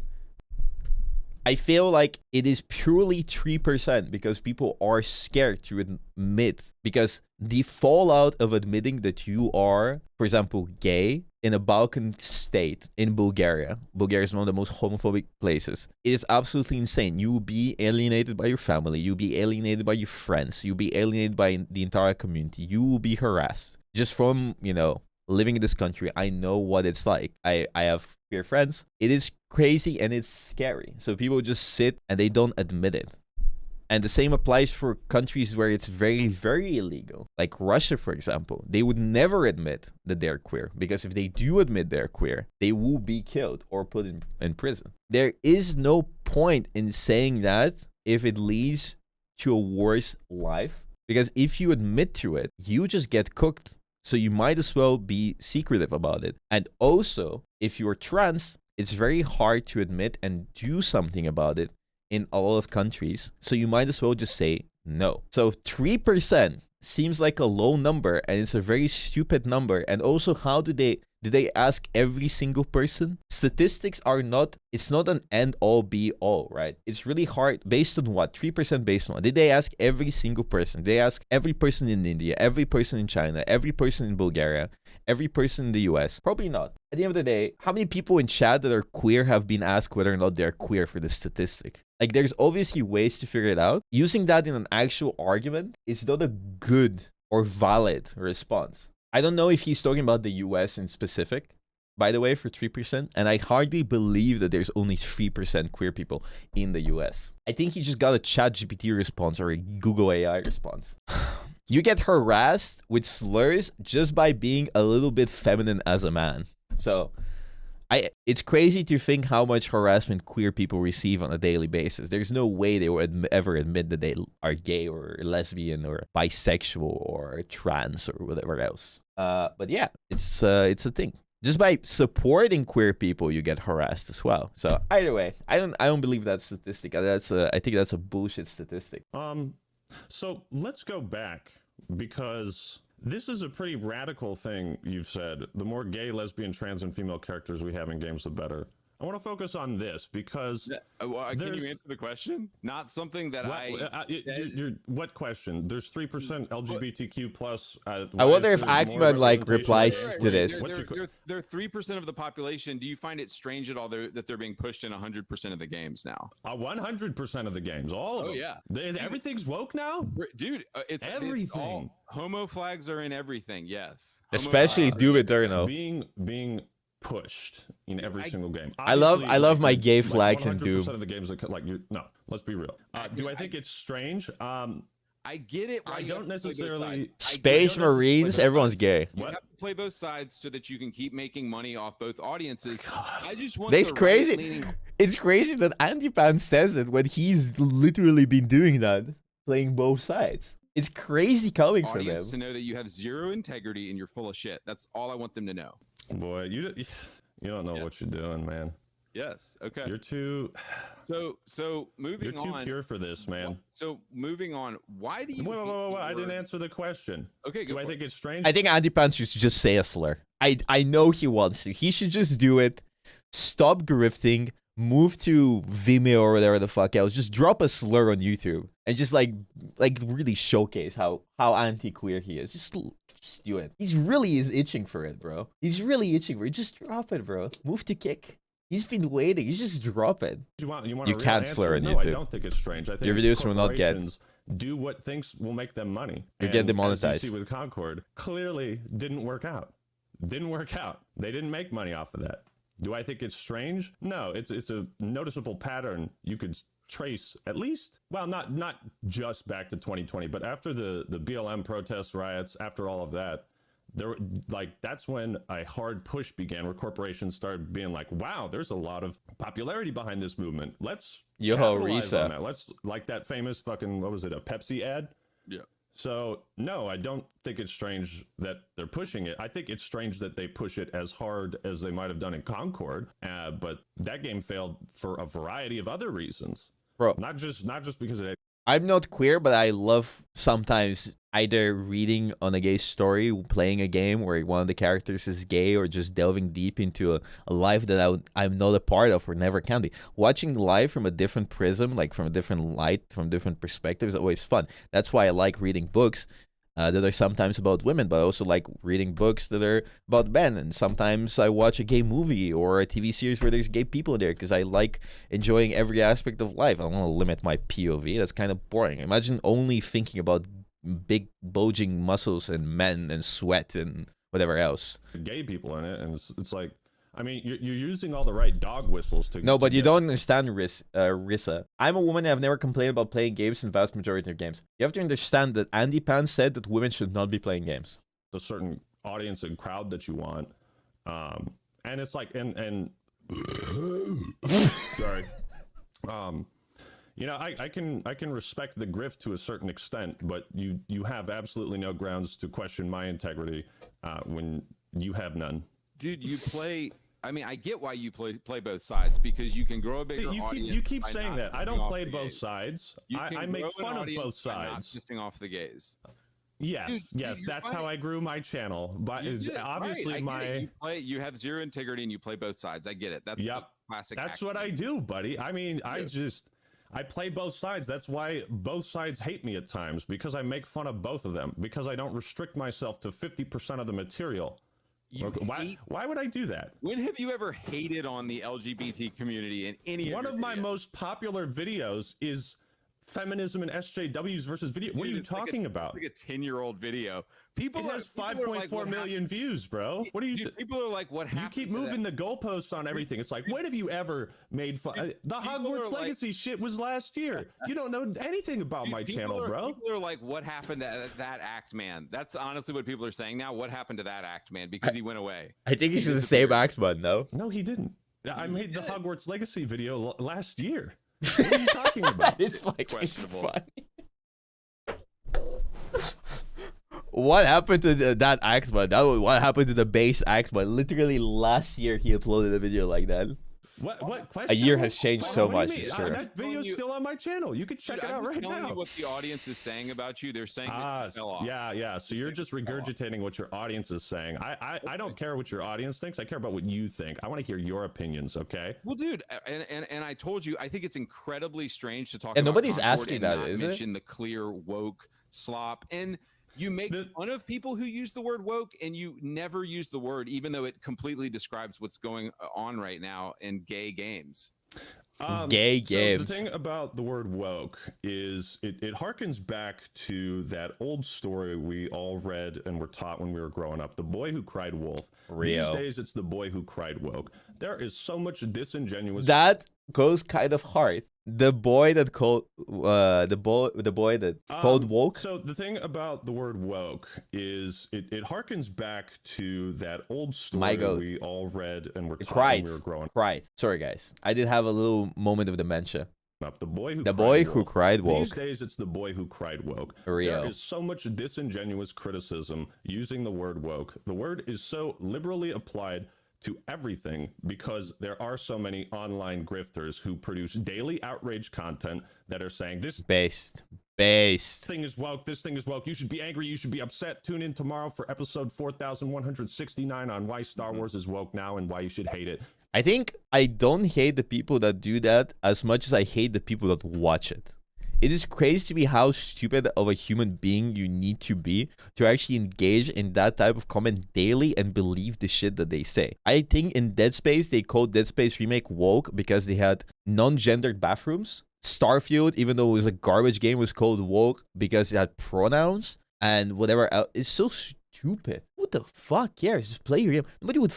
I feel like it is purely 3% because people are scared to admit, because the fallout of admitting that you are, for example, gay in a Balkan state, in Bulgaria is one of the most homophobic places. It is absolutely insane. You will be alienated by your family. You'll be alienated by your friends. You'll be alienated by the entire community. You will be harassed just from, living in this country. I know what it's like. I have queer friends. It is crazy and it's scary. So people just sit and they don't admit it. And the same applies for countries where it's very, very illegal. Like Russia, for example. They would never admit that they're queer, because if they do admit they're queer, they will be killed or put in prison. There is no point in saying that if it leads to a worse life, because if you admit to it, you just get cooked. So you might as well be secretive about it. And also, if you're trans, it's very hard to admit and do something about it in a lot of countries. So you might as well just say no. So 3% seems like a low number, and it's a very stupid number. And also, how did they ask every single person? Statistics it's not an end all be all, right? It's really hard. Based on what? 3% based on what? Did they ask every single person? Did they ask every person in India, every person in China, every person in Bulgaria, every person in the US? Probably not. At the end of the day, how many people in chat that are queer have been asked whether or not they're queer for this statistic? Like, there's obviously ways to figure it out. Using that in an actual argument is not a good or valid response. I don't know if he's talking about the US in specific, by the way, for 3%. And I hardly believe that there's only 3% queer people in the US. I think he just got a ChatGPT response or a Google AI response. You get harassed with slurs just by being a little bit feminine as a man. So It's crazy to think how much harassment queer people receive on a daily basis. There's no way they would ever admit that they are gay or lesbian or bisexual or trans or whatever else. But yeah, it's a thing. Just by supporting queer people, you get harassed as well. So either way, I don't believe that statistic. I think that's a bullshit statistic. So let's go back, because this is a pretty radical thing you've said. The more gay, lesbian, trans, and female characters we have in games, the better. I want to focus on this because can you answer the question? Not something that what question? There's 3% LGBTQ plus. I wonder if Ackman like replies to this. They're 3% of the population. Do you find it strange at all that they're being pushed in 100% of the games now? 100% of the games, all of them. Yeah, everything's woke now, dude. It's everything. Homo flags are in everything. Yes, especially Doom Eternal. Being pushed in every single game. I love my gay flags in Doom. 100% of the games that no, let's be real. Do I think it's strange? I get it. I don't necessarily. Space Marines, everyone's gay. You have to play both sides so that you can keep making money off both audiences. I just want. It's crazy. It's crazy that AndyPants says it when he's literally been doing that, playing both sides. It's crazy coming from him. To know that you have zero integrity and you're full of shit. That's all I want them to know. Boy, you don't know what you're doing, man. Yes. Okay. You're too. So moving on. You're too pure for this, man. So moving on. Why do you? Whoa! I didn't answer the question. Okay. Do I think it's strange? I think AndyPants should just say a slur. I know he wants to. He should just do it. Stop grifting. Move to Vimeo or whatever the fuck else. Just drop a slur on YouTube and just like really showcase how anti-queer he is. Just do it. He's really itching for it, bro. He's really itching for it. Just drop it, bro. Move to kick. He's been waiting. You just drop it. You can't slur on YouTube. No, I don't think it's strange. I think your videos will not get. Do what thinks will make them money. You get demonetized. As you see with Concord, clearly didn't work out. They didn't make money off of that. Do I think it's strange? No, it's a noticeable pattern you could trace, at least, well, not just back to 2020, but after the BLM protests, riots, after all of that, that's when a hard push began where corporations started being like, wow, there's a lot of popularity behind this movement. Let's capitalize on that. Let's, like that famous fucking, what was it, a Pepsi ad? Yeah. So, no, I don't think it's strange that they're pushing it. I think it's strange that they push it as hard as they might have done in Concord. But that game failed for a variety of other reasons. Bro, not just because it. I'm not queer, but I love sometimes either reading on a gay story, playing a game where one of the characters is gay, or just delving deep into a life that I'm not a part of or never can be. Watching life from a different prism, like from a different light, from different perspectives, is always fun. That's why I like reading books that are sometimes about women, but I also like reading books that are about men. And sometimes I watch a gay movie or a TV series where there's gay people in there because I like enjoying every aspect of life. I don't want to limit my POV. That's kind of boring. Imagine only thinking about big bulging muscles and men and sweat and whatever else. Gay people in it, and it's like, I mean, you're using all the right dog whistles to. No, but you don't understand, Rissa. I'm a woman and I've never complained about playing games in the vast majority of games. You have to understand that AndyPants said that women should not be playing games. A certain audience and crowd that you want, and it's like, and sorry, you know, I can respect the grift to a certain extent, but you have absolutely no grounds to question my integrity when you have none. Dude, you play. I mean, I get why you play both sides, because you can grow a bigger audience. You keep saying that. I don't play both sides. I make fun of both sides. Not off the gays. Yes, yes, that's how I grew my channel. But obviously, you have zero integrity and you play both sides. I get it. That's classic. That's what I do, buddy. I mean, I play both sides. That's why both sides hate me at times, because I make fun of both of them, because I don't restrict myself to 50% of the material. Why would I do that? When have you ever hated on the LGBT community in any one of my most popular videos is feminism and SJWs versus video. What are Dude, you it's like talking about? Like a 10-year-old video. People It has people are like, 5.4 what million views, bro. What are you? Dude, people are like, what You happened? keep to moving that? the goalposts on everything. It's like, when have you ever made fun? The people are Hogwarts like- Legacy shit was last year. You don't know anything about my People channel, are, bro. People are like, what happened to that act man? That's honestly what people are saying now. What happened to that act man? Because he went away. I think he's He the same disappeared. act man, no? No, he didn't. I made the did. Hogwarts Legacy video last year. What are you talking about? It's like Questionable. funny. What happened to that act man? What happened to the base act man? Literally last year he uploaded a video like that. What question? A year has changed so What do you much, mean? it's true. That video's still on my channel. You can check Dude, it out I'm just right telling now. you what the audience is saying about you. They're saying that Ah, you fell off. yeah. So you're just regurgitating what your audience is saying. I don't care what your audience thinks. I care about what you think. I want to hear your opinions, okay? Well, dude, and I told you, I think it's incredibly strange to talk. And about nobody's Concord asking and that, not is it? mention the clear woke slop, and you make fun of people who use the word woke, and you never use the word, even though it completely describes what's going on right now in gay games. Gay So games. the thing about the word woke is it harkens back to that old story we all read and were taught when we were growing up. The boy who cried wolf. Rio. These days, it's the boy who cried woke. There is so much disingenuous. That goes kind of hard. The boy that called the boy that called woke. So the thing about the word woke is it harkens back to that old story goat. we all read and were taught Cried. when we were growing Cried. Sorry guys, I did have a little moment of dementia. up. The boy who Who cried woke. These days, it's the boy who cried woke. Rio. There is so much disingenuous criticism using the word woke. The word is so liberally applied to everything because there are so many online grifters who produce daily outrage content that are saying this Based. thing is woke, this thing is woke, you should be angry, you should be upset. Tune in tomorrow for episode 4169 on why Star Wars is woke now and why you should hate it. I think I don't hate the people that do that as much as I hate the people that watch it. It is crazy to me how stupid of a human being you need to be to actually engage in that type of comment daily and believe the shit that they say. I think in Dead Space, they called Dead Space Remake woke because they had non-gendered bathrooms. Starfield, even though it was a garbage game, was called woke because it had pronouns and whatever else. It's so stupid. Who the fuck cares? Just play your game. Nobody would...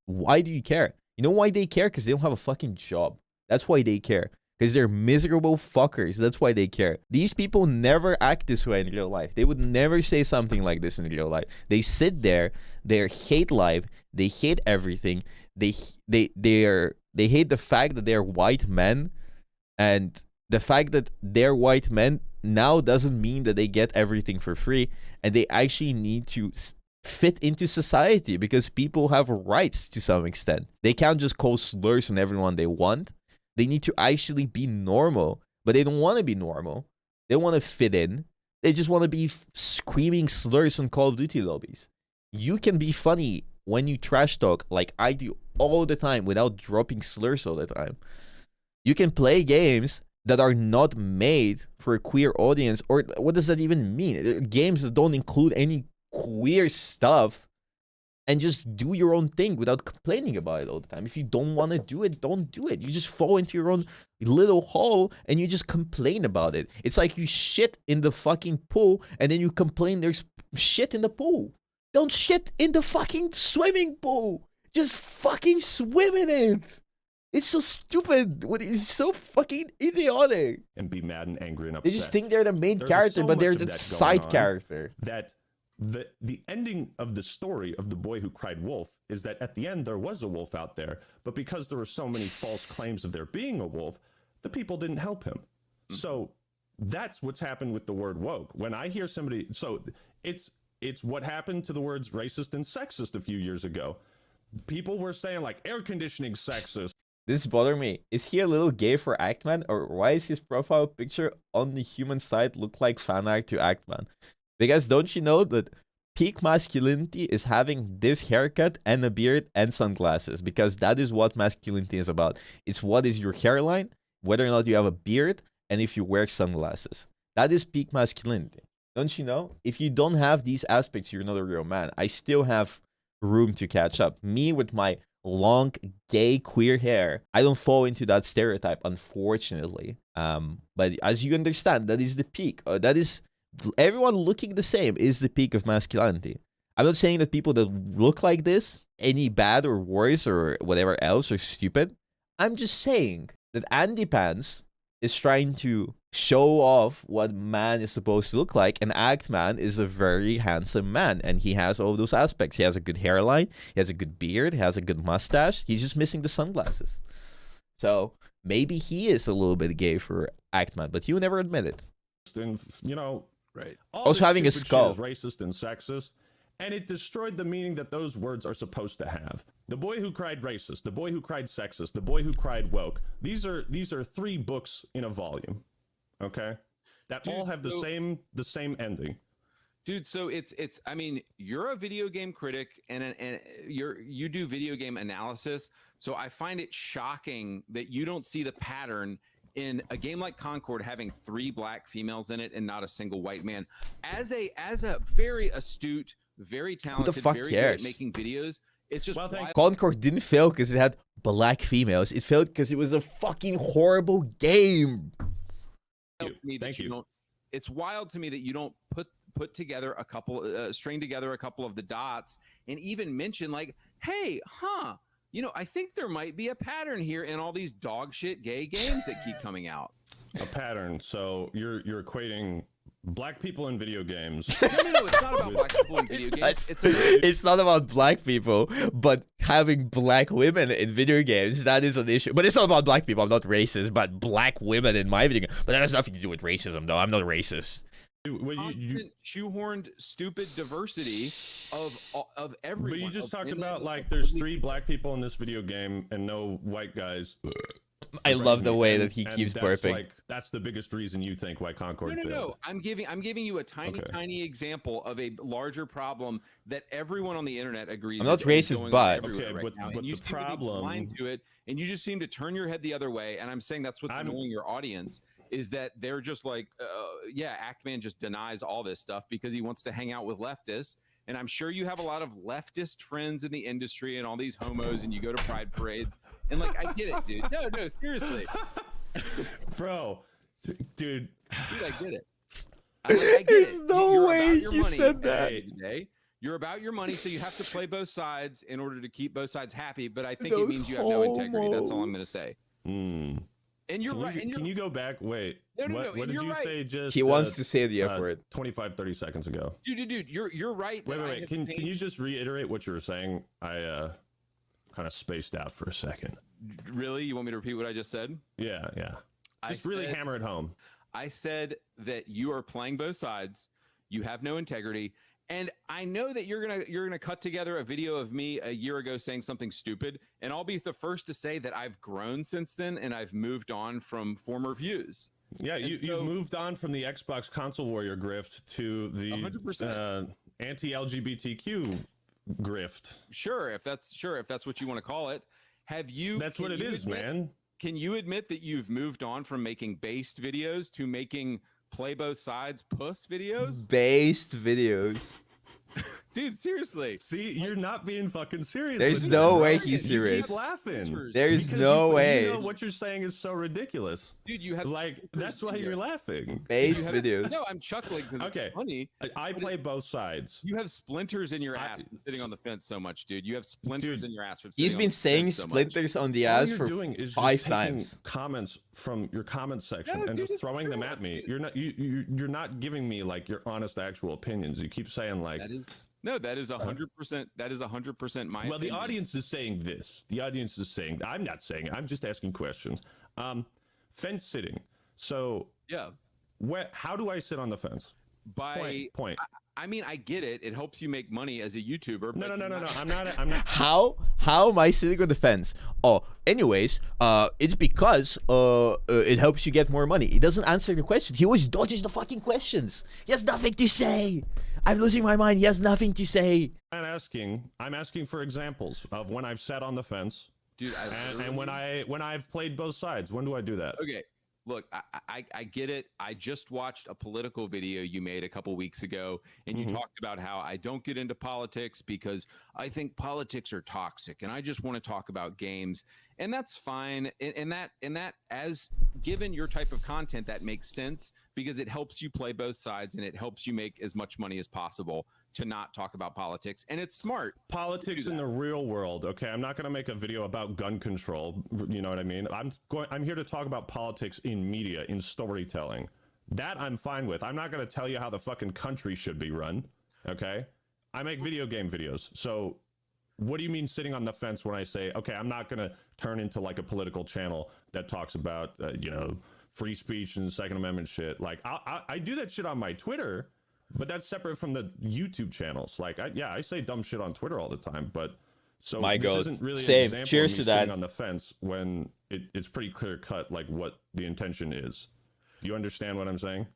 Why do you care? You know why they care? Because they don't have a fucking job. That's why they care. Because they're miserable fuckers. That's why they care. These people never act this way in real life. They would never say something like this in real life. They sit there. They hate life. They hate everything. They hate the fact that they're white men, and the fact that they're white men now doesn't mean that they get everything for free, and they actually need to fit into society because people have rights to some extent. They can't just call slurs on everyone they want. They need to actually be normal, but they don't want to be normal. They want to fit in. They just want to be screaming slurs on Call of Duty lobbies. You can be funny when you trash talk like I do all the time without dropping slurs all the time. You can play games that are not made for a queer audience, or what does that even mean? Games that don't include any queer stuff, and just do your own thing without complaining about it all the time. If you don't want to do it, don't do it. You just fall into your own little hole and you just complain about it. It's like you shit in the fucking pool and then you complain there's shit in the pool. Don't shit in the fucking swimming pool. Just fucking swim in it. It's so stupid. It's so fucking idiotic. And be mad and angry and upset. They just think they're the main There's character, so but they're much the of that going side on character. That the ending of the story of the boy who cried wolf is that at the end there was a wolf out there, but because there were so many false claims of there being a wolf, the people didn't help him. So that's what's happened with the word woke. When I hear somebody, so it's what happened to the words racist and sexist a few years ago. People were saying like air conditioning sexist. This is bothering me. Is he a little gay for Actman, or why is his profile picture on the human side look like fan art to Actman? Because don't you know that peak masculinity is having this haircut and a beard and sunglasses? Because that is what masculinity is about. It's what is your hairline, whether or not you have a beard, and if you wear sunglasses. That is peak masculinity. Don't you know? If you don't have these aspects, you're not a real man. I still have room to catch up. Me with my long, gay, queer hair. I don't fall into that stereotype, unfortunately. But as you understand, that is the peak. That is everyone looking the same is the peak of masculinity. I'm not saying that people that look like this any bad or worse or whatever else are stupid. I'm just saying that AndyPants is trying to show off what man is supposed to look like, and Actman is a very handsome man, and he has all those aspects. He has a good hairline, he has a good beard, he has a good mustache. He's just missing the sunglasses. So maybe he is a little bit gay for Actman, but he would never admit it. And, you know, Right. all Also this having a stupid skull. shit is racist and sexist, and it destroyed the meaning that those words are supposed to have. The boy who cried racist, the boy who cried sexist, the boy who cried woke. These are 3 books in a volume, okay? That all have the same ending. Dude, so it's I mean, you're a video game critic and you do video game analysis, so I find it shocking that you don't see the pattern in a game like Concord having 3 black females in it and not a single white man. As a very astute, very talented, fuck very cares? good at making videos, it's just wild Concord didn't fail because it had black females. It failed because it was a fucking horrible game. to me that you don't. It's wild to me that you don't put together a couple, string together a couple of the dots, and even mention like, hey, you know, I think there might be a pattern here in all these dog shit gay games that keep coming out. A pattern. So you're equating black people in video games. No, it's not about black people in video games. It's not about black people, but having black women in video games, that is an issue. But it's not about black people. I'm not racist, but black women in my video game. But that has nothing to do with racism, though. I'm not racist. Constant shoehorned stupid diversity of everyone. But you just talked in about like there's 3 black people in this video game and no white guys. I love the way that he keeps burping. Like, that's the biggest reason you think why Concord failed. No. I'm giving you a tiny example of a larger problem that everyone on the internet agrees. I'm not racist, but and you the problem blind to it, and you just seem to turn your head the other way. And I'm saying that's what's annoying your audience is that they're just like, yeah, Actman just denies all this stuff because he wants to hang out with leftists. And I'm sure you have a lot of leftist friends in the industry and all these homos, and you go to pride parades. And like, I get it, dude. No, seriously. Bro, dude, I get it. I get There's it. no way you you said that. You're about your money, so you have to play both sides in order to keep both sides happy. But I think it means you have no integrity. That's all I'm going to say. And you're right. Can you go back? Wait. No. What did you say just He wants to say the F word. 30 seconds ago. Dude, you're right. Wait. Can you just reiterate what you were saying? I kind of spaced out for a second. Really? You want me to repeat what I just said? Yeah. Just really hammer it home. I said that you are playing both sides. You have no integrity. And I know that you're gonna cut together a video of me a year ago saying something stupid, and I'll be the first to say that I've grown since then and I've moved on from former views. Yeah, you moved on from the Xbox console warrior grift to the 100%. Anti-LGBTQ grift. Sure, if that's what you want to call it. That's what it is, man. Can you admit that you've moved on from making based videos to making play both sides puss videos? Based videos. Dude, seriously. See, you're not being fucking serious. There's no way he's serious. You keep laughing. There's no way. You know what you're saying is so ridiculous. Dude, you have like that's why you're laughing. Based videos. No, I'm chuckling because it's funny. I play both sides. You have splinters in your ass from sitting on the fence so much, dude. You have splinters in your ass from sitting He's been saying splinters on the ass for 5 times. Comments from your comment section and just throwing them at me. You're not giving me like your honest actual opinions. You keep saying like that is 100%. That is 100% my. Well, the audience is saying this. The audience is saying. I'm not saying it. I'm just asking questions. Fence sitting. So yeah, how do I sit on the fence? By point. I mean, I get it. It helps you make money as a YouTuber. No. I'm not. How am I sitting on the fence? Oh, anyways, it's because it helps you get more money. He doesn't answer the question. He always dodges the fucking questions. He has nothing to say. I'm losing my mind. He has nothing to say. I'm asking for examples of when I've sat on the fence, dude. And when I've played both sides. When do I do that? Okay. look, I get it. I just watched a political video you made a couple weeks ago, and you talked about how I don't get into politics because I think politics are toxic, and I just want to talk about games, and that's fine. And that as given your type of content, that makes sense because it helps you play both sides and it helps you make as much money as possible to not talk about politics, and it's smart. Politics in the real world, okay? I'm not going to make a video about gun control, you know what I mean? I'm here to talk about politics in media, in storytelling. That I'm fine with. I'm not going to tell you how the fucking country should be run, okay? I make video game videos, so what do you mean sitting on the fence when I say, okay, I'm not going to turn into like a political channel that talks about, you know, free speech and Second Amendment shit? Like, I do that shit on my Twitter, but that's separate from the YouTube channels. Like, I say dumb shit on Twitter all the time, but so My this God. isn't really Same. an example Cheers of me to that. sitting on the fence when it's pretty clear cut, like what the intention is. Do you understand what I'm saying?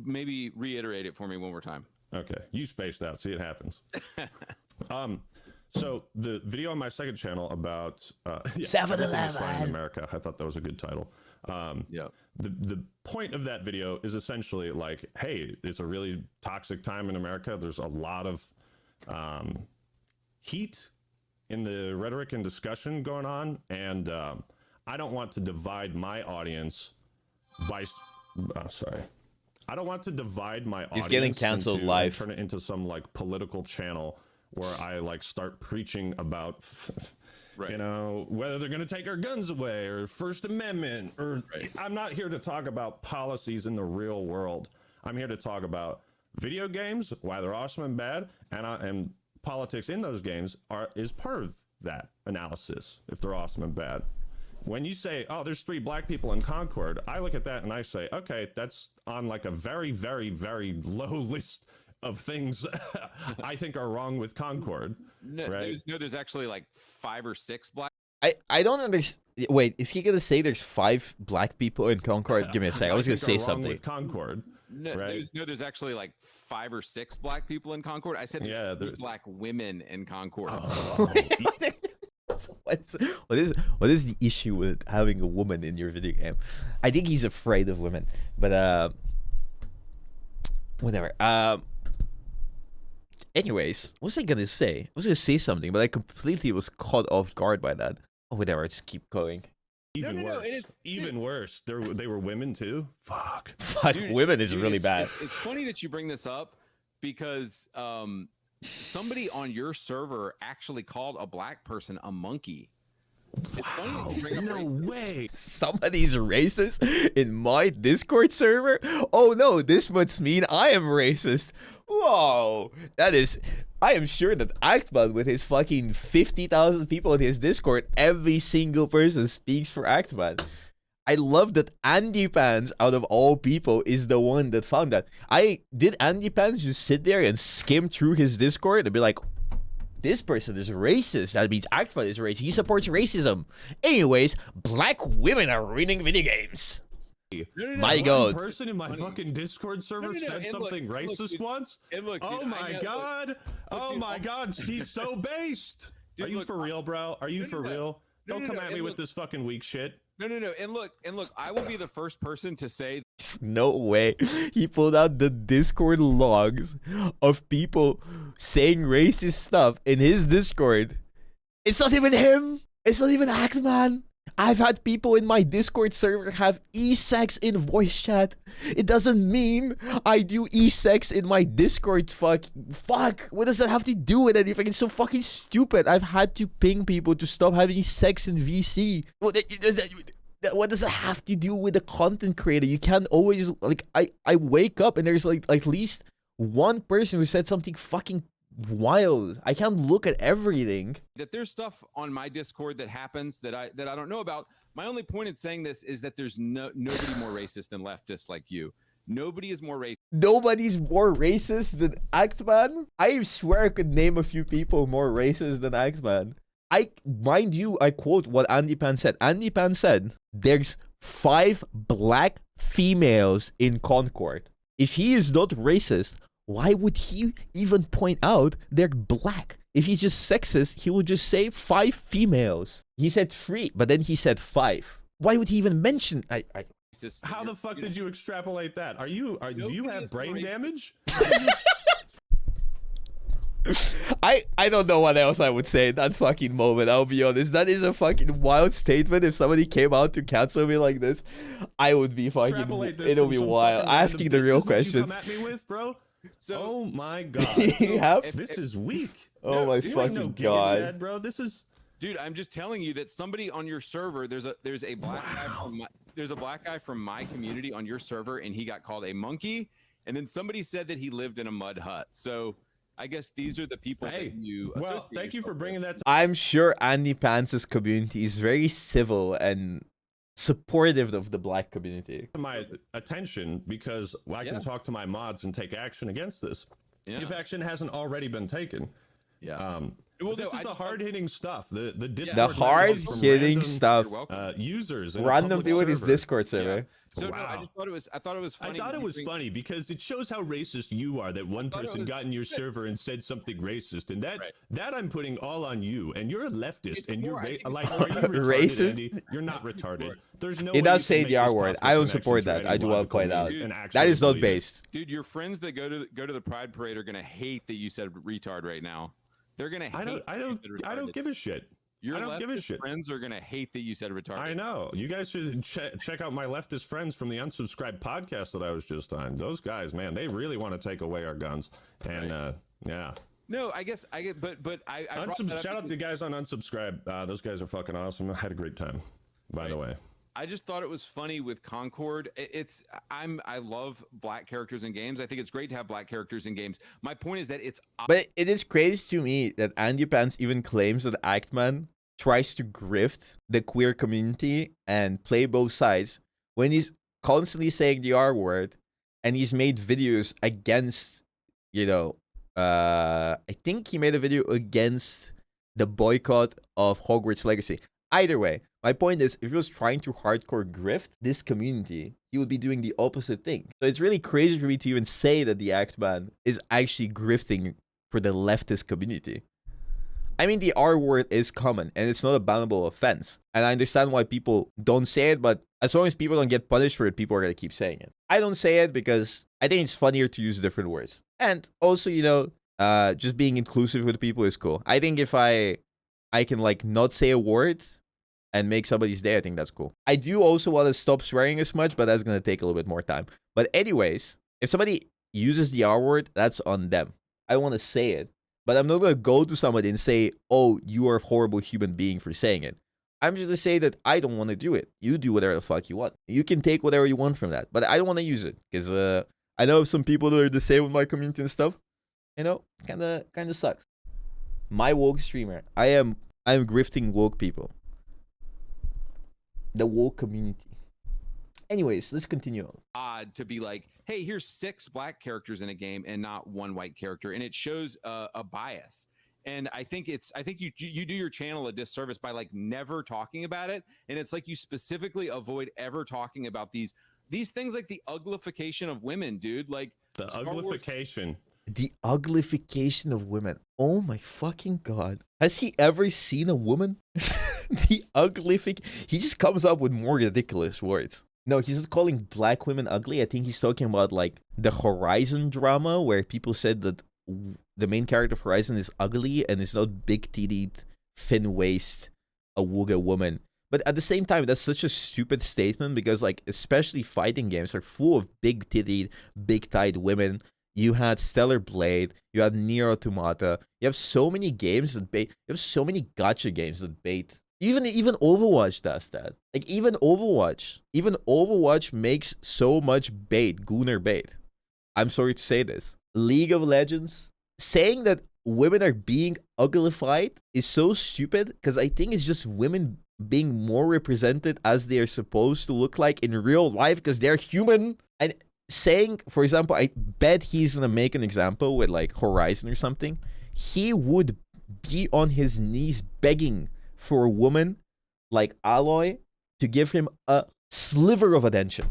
Maybe reiterate it for me one more time. Okay, you spaced out. See, it happens. So the video on my second channel about everything is fine in America. I thought that was a good title. Yeah. The point of that video is essentially like, hey, it's a really toxic time in America. There's a lot of heat in the rhetoric and discussion going on, and I don't want to divide my audience by. Sorry. I don't want to divide my audience. He's getting canceled into, live. Turn it into some like political channel where I like start preaching about, Right. you know, whether they're going to take our guns away or First Amendment or I'm not here to talk about policies in the real world. I'm here to talk about video games, why they're awesome and bad, and politics in those games is part of that analysis if they're awesome and bad. When you say, oh, there's 3 black people in Concord, I look at that and I say, okay, that's on like a very, very, very low list of things I think are wrong with Concord. No, right? there's actually like 5 or 6 black. I don't understand. Wait, is he gonna say there's 5 black people in Concord? Give me a sec. I was gonna say think are wrong something. with Concord. No, right? there's actually like 5 or 6 black people in Concord. I said there's 3 black women in Concord. What is the issue with having a woman in your video game? I think he's afraid of women, but whatever. Anyways, what was I gonna say? I was gonna say something, but I completely was caught off guard by that. Oh, whatever. Just keep going. Even worse. Even worse. They were women too. Fuck. Dude, women is really bad. It's funny that you bring this up because somebody on your server actually called a black person a monkey. It's funny that you bring up No way. Somebody's racist in my Discord server? Oh no, this must mean I am racist. Whoa, I am sure that Actman, with his fucking 50,000 people in his Discord, every single person speaks for Actman. I love that AndyPants, out of all people, is the one that found that. Did AndyPants just sit there and skim through his Discord and be like, this person is racist. That means Actman is racist. He supports racism. Anyways, black women are ruining video games. My God. One person in my fucking Discord server said something racist once? Oh my God. Oh my God. He's so based. Are you for real, bro? Are you for real? Don't come at me with this fucking weak shit. No. And look, I will be the first person to say No way. He pulled out the Discord logs of people saying racist stuff in his Discord. It's not even him. It's not even Actman. I've had people in my Discord server have e-sex in voice chat. It doesn't mean I do e-sex in my Discord. Fuck. What does that have to do with anything? It's so fucking stupid. I've had to ping people to stop having sex in VC. What does that have to do with the content creator? You can't always, like, I wake up and there's like at least one person who said something fucking wild. I can't look at everything. that there's stuff on my Discord that happens that I don't know about. My only point in saying this is that there's nobody more racist than leftists like you. Nobody is more racist. Nobody's more racist than Actman. I swear I could name a few people more racist than Actman. Mind you, I quote what AndyPants said. AndyPants said, there's 5 black females in Concord. If he is not racist, why would he even point out they're black? If he's just sexist, he would just say 5 females. He said 3, but then he said 5. Why would he even mention? How the fuck did you extrapolate that? Do you have brain damage? I don't know what else I would say in that fucking moment. I'll be honest. That is a fucking wild statement. If somebody came out to cancel me like this, I would be fucking. It'll be wild. Asking the real questions. Come at me with, bro. So, oh my god. You have? This is weak. Oh my fucking god, Chad, bro. This is. Dude, I'm just telling you that somebody on your server, there's a black guy from my community on your server, and he got called a monkey, and then somebody said that he lived in a mud hut. So I guess these are the people that you. Well, thank you for bringing that. I'm sure AndyPants' community is very civil and supportive of the black community. My attention because I can talk to my mods and take action against this. Yeah. If action hasn't already been taken. Yeah. Well, this is the hard-hitting stuff. The hard-hitting stuff. Users. Random people in his Discord server. Yeah. So no, I thought it was funny. I thought it was funny because it shows how racist you are that one person got in your server and said something racist, and that I'm putting all on you. And you're a leftist, and you're like, are you retarded, racist? Andy? You're not retarded. There's no. It does say the R word. I don't support that. I do want to point out. That is not based. Dude, your friends that go to the Pride Parade are gonna hate that you said retard right now. They're gonna hate. I don't give a shit. Your I don't give a shit. Friends are gonna hate that you said retarded. I know. You guys should check out my leftist friends from the unsubscribed podcast that I was just on. Those guys, man, they really want to take away our guns. And yeah. No, I guess I get, but I shout out to the guys on unsubscribe. Those guys are fucking awesome. I had a great time. By the way. I just thought it was funny with Concord. I love black characters in games. I think it's great to have black characters in games. My point is that But it is crazy to me that AndyPants even claims that Actman tries to grift the queer community and play both sides when he's constantly saying the R word, and he's made videos against, I think he made a video against the boycott of Hogwarts Legacy. Either way, my point is, if he was trying to hardcore grift this community, he would be doing the opposite thing. So it's really crazy for me to even say that the Actman is actually grifting for the leftist community. I mean, the R word is common, and it's not a bannable offense. And I understand why people don't say it, but as long as people don't get punished for it, people are going to keep saying it. I don't say it because I think it's funnier to use different words. And also, just being inclusive with people is cool. I think if I can, not say a word and make somebody's day, I think that's cool. I do also want to stop swearing as much, but that's going to take a little bit more time. But anyways, if somebody uses the R word, that's on them. I want to say it, but I'm not going to go to somebody and say, oh, you are a horrible human being for saying it. I'm just going to say that I don't want to do it. You do whatever the fuck you want. You can take whatever you want from that, but I don't want to use it because I know some people that are the same with my community and stuff. Kind of sucks. My woke streamer. I'm grifting woke people. The woke community. Anyways, let's continue. Odd to be like, hey, here's 6 black characters in a game and not 1 white character, and it shows a bias. And I think you do your channel a disservice by never talking about it, and it's like you specifically avoid ever talking about these things like the uglification of women, dude. Like the uglification. The uglification of women. Oh my fucking god. Has he ever seen a woman? The uglification. He just comes up with more ridiculous words. No, he's not calling black women ugly. I think he's talking about the Horizon drama where people said that the main character of Horizon is ugly and is not big-titted, thin waist, a wooga woman. But at the same time, that's such a stupid statement because especially fighting games are full of big-titted, big-thighed women. You had Stellar Blade, you had Nier Automata. You have so many games that bait. You have so many gacha games that bait. Even Overwatch does that. Even Overwatch makes so much bait, gooner bait. I'm sorry to say this. League of Legends saying that women are being uglified is so stupid because I think it's just women being more represented as they are supposed to look like in real life because they're human. And saying, for example, I bet he's gonna make an example with Horizon or something. He would be on his knees begging for a woman like Aloy to give him a sliver of attention.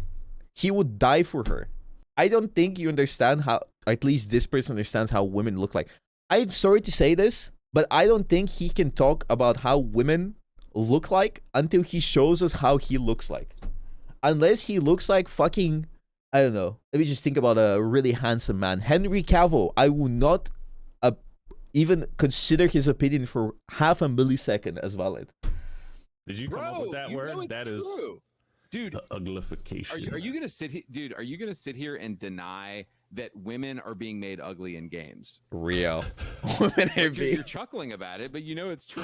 He would die for her. I don't think you understand how, at least this person understands how women look like. I'm sorry to say this, but I don't think he can talk about how women look like until he shows us how he looks like. unless he looks like fucking, I don't know. Let me just think about a really handsome man. Henry Cavill. I will not even consider his opinion for half a millisecond as valid. Did you come up with that word? That is true. Dude, the uglification. Are you gonna sit here, dude? Are you gonna sit here and deny that women are being made ugly in games? Real. Women are You're chuckling about it, but you know it's true.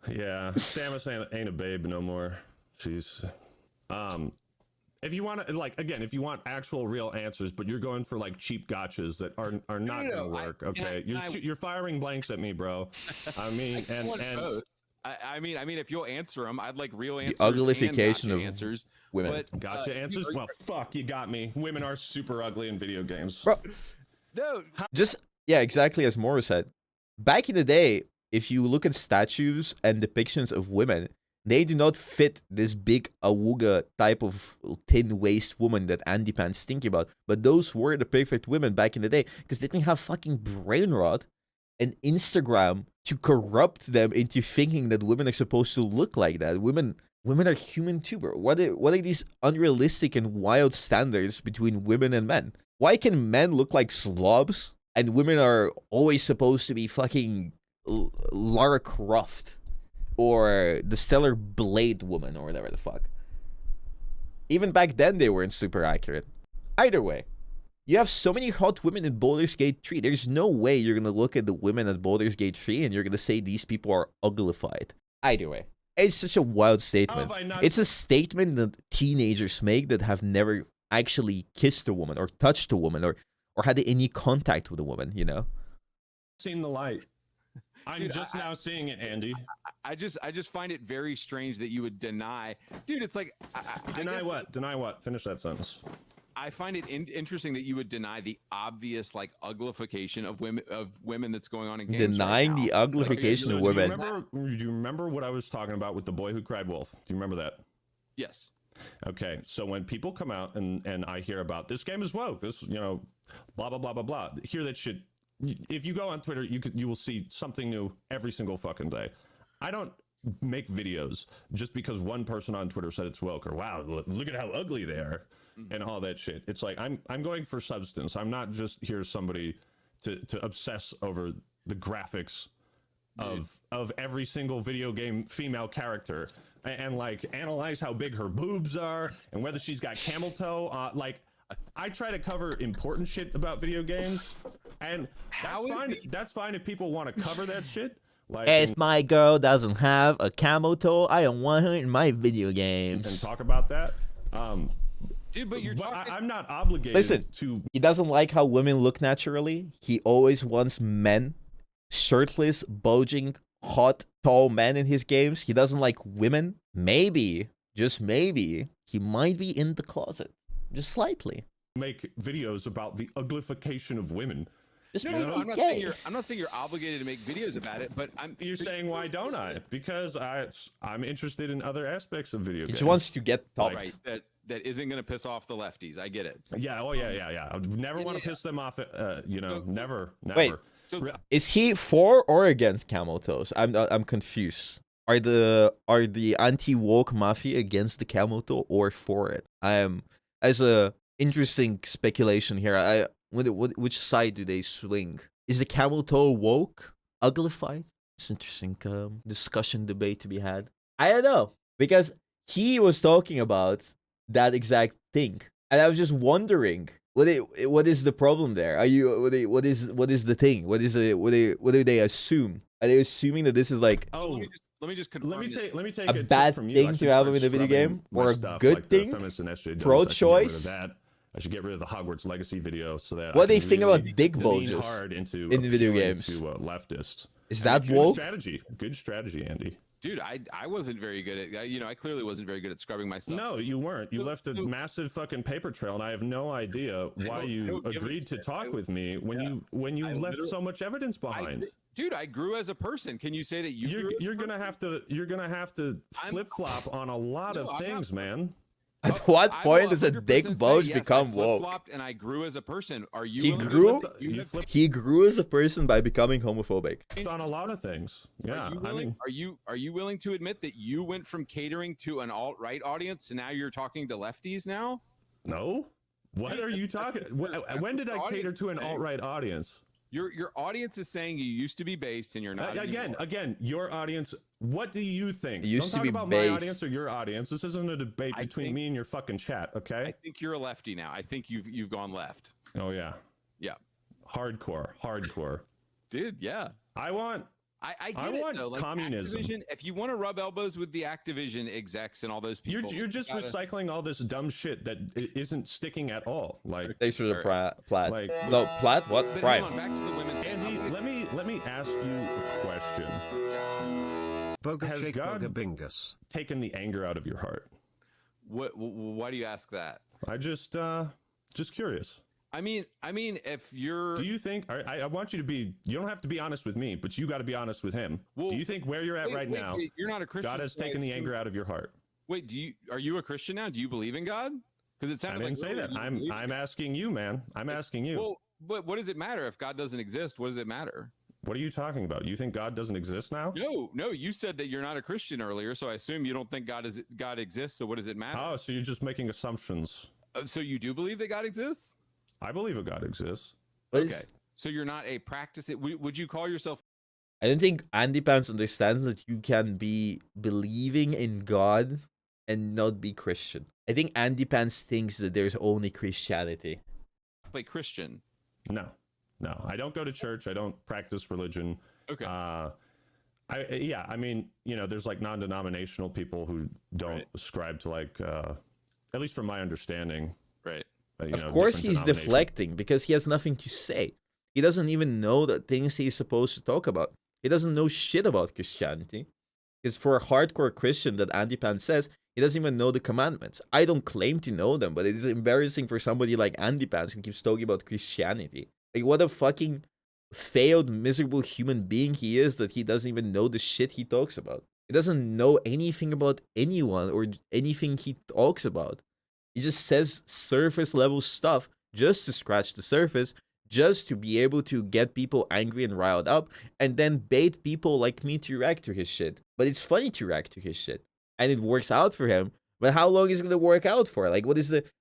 Yeah, Samus ain't a babe no more. She's, if you want to, like, again, if you want actual real answers, but you're going for like cheap gotchas that are not gonna work. Okay, you're firing blanks at me, bro. I mean, I mean, if you'll answer them, I'd like real answers. The uglification of answers. women. But, gotcha answers. Well, fuck, you got me. Women are super ugly in video games, bro. No, just yeah, exactly as Moro said. Back in the day, if you look at statues and depictions of women, they do not fit this big awuga type of thin waist woman that AndyPants thinking about. But those were the perfect women back in the day because they didn't have fucking brain rot and Instagram to corrupt them into thinking that women are supposed to look like that. Women are human too, bro. What are these unrealistic and wild standards between women and men? Why can men look like slobs and women are always supposed to be fucking Lara Croft or the Stellar Blade woman or whatever the fuck? Even back then they weren't super accurate. Either way, you have so many hot women in Baldur's Gate 3. There's no way you're gonna look at the women at Baldur's Gate 3 and you're gonna say these people are uglified. Either way, it's such a wild statement. It's a statement that teenagers make that have never actually kissed a woman or touched a woman or had any contact with a woman, you know? Seen the light. I'm just now seeing it, Andy. I just find it very strange that you would deny, dude. It's like deny what? Deny what? Finish that sentence. I find it interesting that you would deny the obvious like uglification of women that's going on in games. Denying the uglification of women. Do you remember what I was talking about with the boy who cried wolf? Do you remember that? Yes. Okay, so when people come out and I hear about this game is woke, this, you know, blah blah blah blah blah. Hear that shit. If you go on Twitter, you will see something new every single fucking day. I don't make videos just because one person on Twitter said it's woke or wow, look at how ugly they are and all that shit. It's like I'm going for substance. I'm not just here somebody to obsess over the graphics of every single video game female character and like analyze how big her boobs are and whether she's got camel toe. Like I try to cover important shit about video games, and that's fine if people want to cover that shit. Like, if my girl doesn't have a camel toe, I don't want her in my video games. And talk about that. Dude, but you're talking... I'm not obligated. Listen, to. He doesn't like how women look naturally. He always wants men, shirtless, bulging, hot, tall men in his games. He doesn't like women. Maybe, just maybe, he might be in the closet. Just slightly. Make videos about the uglification of women. Just I'm not saying you're obligated to make videos about it, but You're saying why don't I? Because I'm interested in other aspects of video games. He just wants to get topped. Right, that isn't going to piss off the lefties. I get it. Yeah. Oh yeah. I would never want to piss them off. You know, never. Wait. So is he for or against camel toes? I'm confused. Are the anti-woke mafia against the camel toe or for it? I am. As a interesting speculation here, which side do they swing? Is the camel toe woke, uglified? It's interesting discussion debate to be had. I don't know, because he was talking about that exact thing, and I was just wondering what is the problem there? What is the thing? What do they assume? Are they assuming that this is like let me just confirm. Let me take a bad thing to have in a video game, or a good thing? Pro-choice. I should get rid of the Hogwarts Legacy video so that. What do they think about dick bulges in the video games? To leftists. Is that woke? Good strategy, Andy. Dude, I wasn't very good at, I clearly wasn't very good at scrubbing my stuff. No, you weren't. You left a massive fucking paper trail, and I have no idea why you agreed to talk with me when you left so much evidence behind. Dude, I grew as a person. Can you say that you're gonna have to flip flop on a lot of things, man. At what I point will does a 100% dick say, bulge yes, I become woke? flip-flopped and I grew as a person. Are you He willing to grew- admit that you You have flipped He grew as a person by becoming homophobic. on a lot of things. Yeah, Are you I willing, mean, are you willing to admit that you went from catering to an alt-right audience and now you're talking to lefties now? no. What are you talking? When did I cater to an alt-right audience? Your audience is saying you used to be based and you're not anymore. Again, your audience. What do you think? It used Don't to talk be about based. my audience or your audience. This isn't a debate I between think- me and your fucking chat. I Okay? think you're a lefty now. I think you've gone left. Oh yeah. Yeah. Hardcore. Dude, yeah. I want. I get I it want though. Like communism. Activision, if you want to rub elbows with the Activision execs and all those You're people, just you gotta- recycling all this dumb shit that isn't sticking at all. Like, Thanks for the plat. Like- No, plat? What? But Prime. hang on, back to the women. thing. Andy, let me ask you a question. Bogur Has shake God- Bogur bingus. Taken the anger out of your heart. Why do you ask that? I just curious. I mean, if you're, Do you think? I want you to be. You don't have to be honest with me, but you got to be honest with him. Well, Do you think where you're at wait, right wait, now, wait, you're not a Christian. God has so I taken the assume- anger out of your heart? Wait, are you a Christian now? Do you believe in God? Because it I sounded didn't like say earlier that. you believe in I'm God. asking you, man. I'm asking you. Well, but what does it matter if God doesn't exist? What does it matter? What are you talking about? You think God doesn't exist now? No. You said that you're not a Christian earlier, so I assume you don't think God exists. So what does it matter? Oh, so you're just making assumptions. So you do believe that God exists? I believe a God exists. What Okay. is- So you're not a practice. Would you call yourself? I don't think AndyPants understands that you can be believing in God and not be Christian. I think AndyPants thinks that there's only Christianity. a Christian? No. I don't go to church. I don't practice religion. Okay. I mean, there's like non-denominational people who don't Right. ascribe to like, at least from my understanding. Right. Of course different he's denominations. deflecting because he has nothing to say. He doesn't even know the things he's supposed to talk about. He doesn't know shit about Christianity. Because for a hardcore Christian that AndyPants says, he doesn't even know the commandments. I don't claim to know them, but it is embarrassing for somebody like AndyPants who keeps talking about Christianity. Like, what a fucking failed, miserable human being he is that he doesn't even know the shit he talks about. He doesn't know anything about anyone or anything he talks about. He just says surface level stuff just to scratch the surface, just to be able to get people angry and riled up, and then bait people like me to react to his shit. But it's funny to react to his shit. And it works out for him. But how long is it gonna work out for? Like,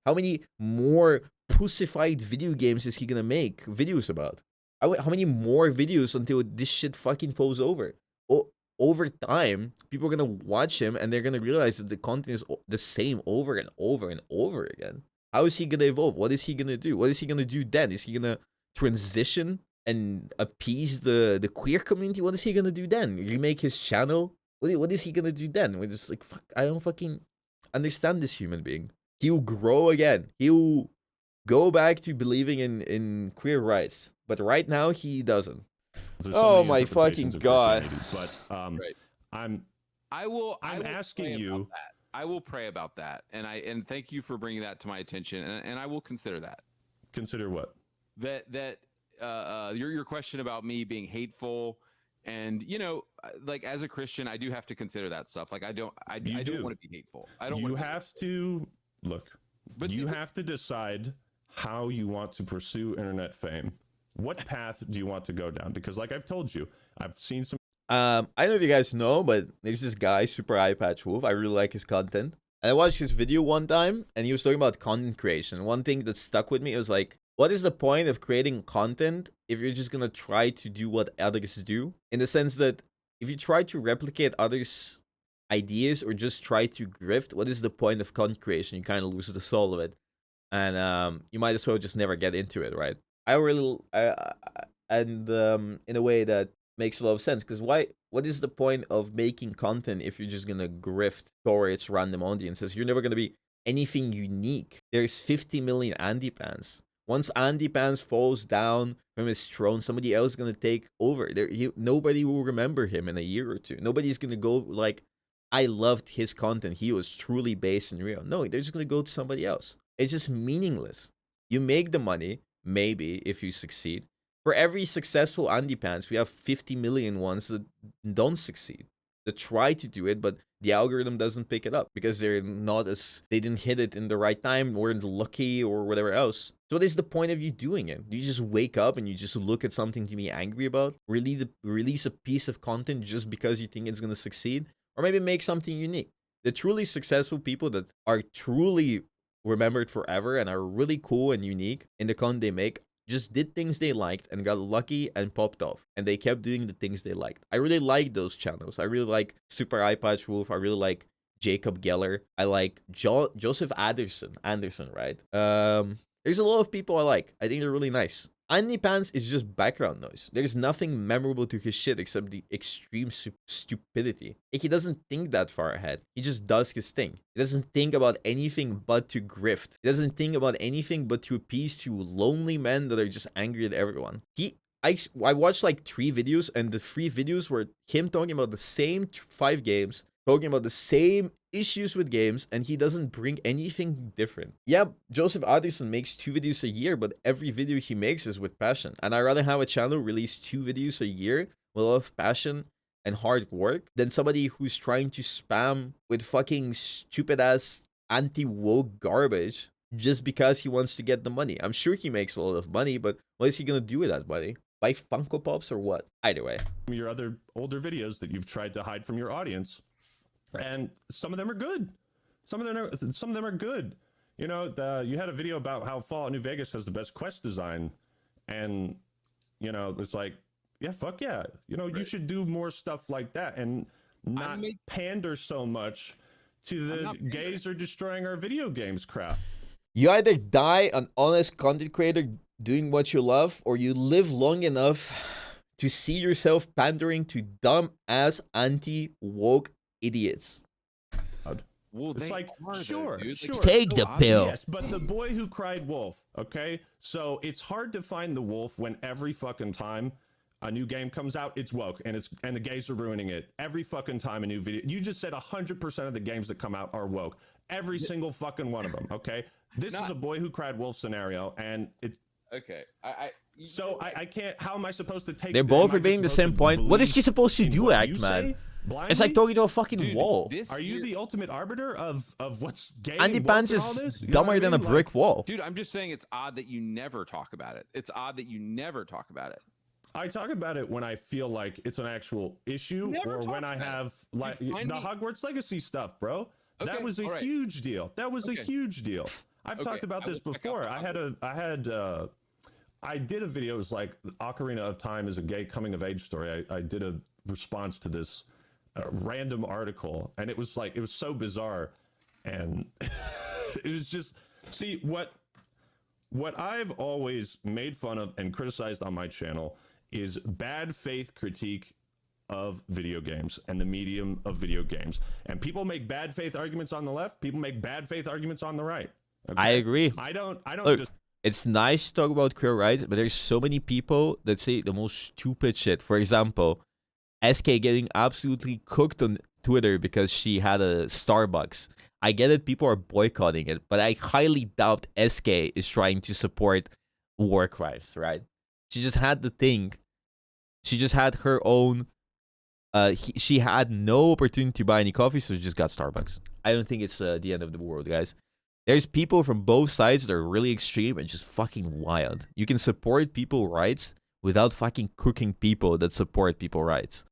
how many more pussified video games is he gonna make videos about? How many more videos until this shit fucking falls over? Over time, people are gonna watch him and they're gonna realize that the content is the same over and over and over again. How is he gonna evolve? What is he gonna do? What is he gonna do then? Is he gonna transition and appease the queer community? What is he gonna do then? Remake his channel? What is he gonna do then? We're just like, fuck, I don't fucking understand this human being. He'll grow again. He'll go back to believing in queer rights. But right now, he doesn't. There's Oh many my interpretations fucking of God. Christianity, But Right. I'm I will asking pray about you- that. I will pray about that, and thank you for bringing that to my attention, and I will consider that. consider what? That your question about me being hateful, and like as a Christian, I do have to consider that stuff. Like I don't do. want to be hateful. I don't. You wanna be have to look. But you see, have to decide how you want to pursue internet fame. What path do you want to go down? Because, like I've told you, I've seen some. I don't know if you guys know, but there's this guy, Super Eye Patch Wolf. I really like his content. And I watched his video one time, and he was talking about content creation. One thing that stuck with me was like, what is the point of creating content if you're just gonna try to do what others do? In the sense that if you try to replicate others' ideas or just try to grift, what is the point of content creation? You kind of lose the soul of it, and you might as well just never get into it, right? In a way that makes a lot of sense, because what is the point of making content if you're just gonna grift towards random audiences? You're never gonna be anything unique. There's 50 million AndyPants. Once AndyPants falls down from his throne, somebody else is gonna take over. Nobody will remember him in a year or two. Nobody's gonna go like, I loved his content, he was truly based in real. No, they're just gonna go to somebody else. It's just meaningless. You make the money, maybe, if you succeed. For every successful AndyPants, we have 50 million ones that don't succeed. that try to do it, but the algorithm doesn't pick it up because they didn't hit it in the right time, weren't lucky or whatever else. So what is the point of you doing it? Do you just wake up and you just look at something to be angry about? Release a piece of content just because you think it's going to succeed? Or maybe make something unique. The truly successful people that are truly remembered forever and are really cool and unique in the content they make just did things they liked and got lucky and popped off. And they kept doing the things they liked. I really like those channels. I really like Super Eyepatch Wolf. I really like Jacob Geller. I like Joseph Anderson, right? There's a lot of people I like. I think they're really nice. AndyPants is just background noise. There's nothing memorable to his shit except the extreme stupidity. He doesn't think that far ahead. He just does his thing. He doesn't think about anything but to grift. He doesn't think about anything but to appease to lonely men that are just angry at everyone. I watched like 3 videos, and the 3 videos were him talking about the same 5 games, talking about the same issues with games, and he doesn't bring anything different. Yeah, Joseph Anderson makes 2 videos a year, but every video he makes is with passion. And I'd rather have a channel release 2 videos a year with a lot of passion and hard work than somebody who's trying to spam with fucking stupid ass anti-woke garbage just because he wants to get the money. I'm sure he makes a lot of money, but what is he gonna do with that money? Buy Funko Pops or what? Either way. Your other older videos that you've tried to hide from your audience. And some of them are good. Some of them are good. You know, you had a video about how Fallout New Vegas has the best quest design, and you know, it's like, yeah, fuck yeah. You know, you should do more stuff like that and not pander so much to the gays are destroying our video games crap. You either die an honest content creator doing what you love, or you live long enough to see yourself pandering to dumb-ass anti-woke idiots. Well, it's like, sure. Take the pill. Yes, but the boy who cried wolf, okay? So it's hard to find the wolf when every fucking time a new game comes out, it's woke, and the gays are ruining it. Every fucking time a new video. You just said 100% of the games that come out are woke. Every single fucking one of them, okay? This is a boy who cried wolf scenario, and it's... Okay, I can't... How am I supposed to take... They're both repeating the same point. What is he supposed to do, Act Man? Blindly? It's like talking to a fucking wall. Are you the ultimate arbiter of what's gay? AndyPants is dumber than a brick wall. Dude, I'm just saying it's odd that you never talk about it. It's odd that you never talk about it. I talk about it when I feel like it's an actual issue, or when I have like the Hogwarts Legacy stuff, bro. Okay, that was a huge deal. That was a huge deal. I've talked about this before. I did a video. It was like Ocarina of Time is a gay coming of age story. I did a response to this random article, and it was so bizarre, and it was just, see, what I've always made fun of and criticized on my channel is bad faith critique of video games and the medium of video games. And people make bad faith arguments on the left, people make bad faith arguments on the right. Okay? I agree. I don't Look, just... It's nice to talk about queer rights, but there's so many people that say the most stupid shit. For example, SK getting absolutely cooked on Twitter because she had a Starbucks. I get it, people are boycotting it, but I highly doubt SK is trying to support war crimes, right? She just had the thing. She just had her own... she had no opportunity to buy any coffee, so she just got Starbucks. I don't think it's the end of the world, guys. There's people from both sides that are really extreme and just fucking wild. You can support people's rights without fucking cooking people that support people's rights.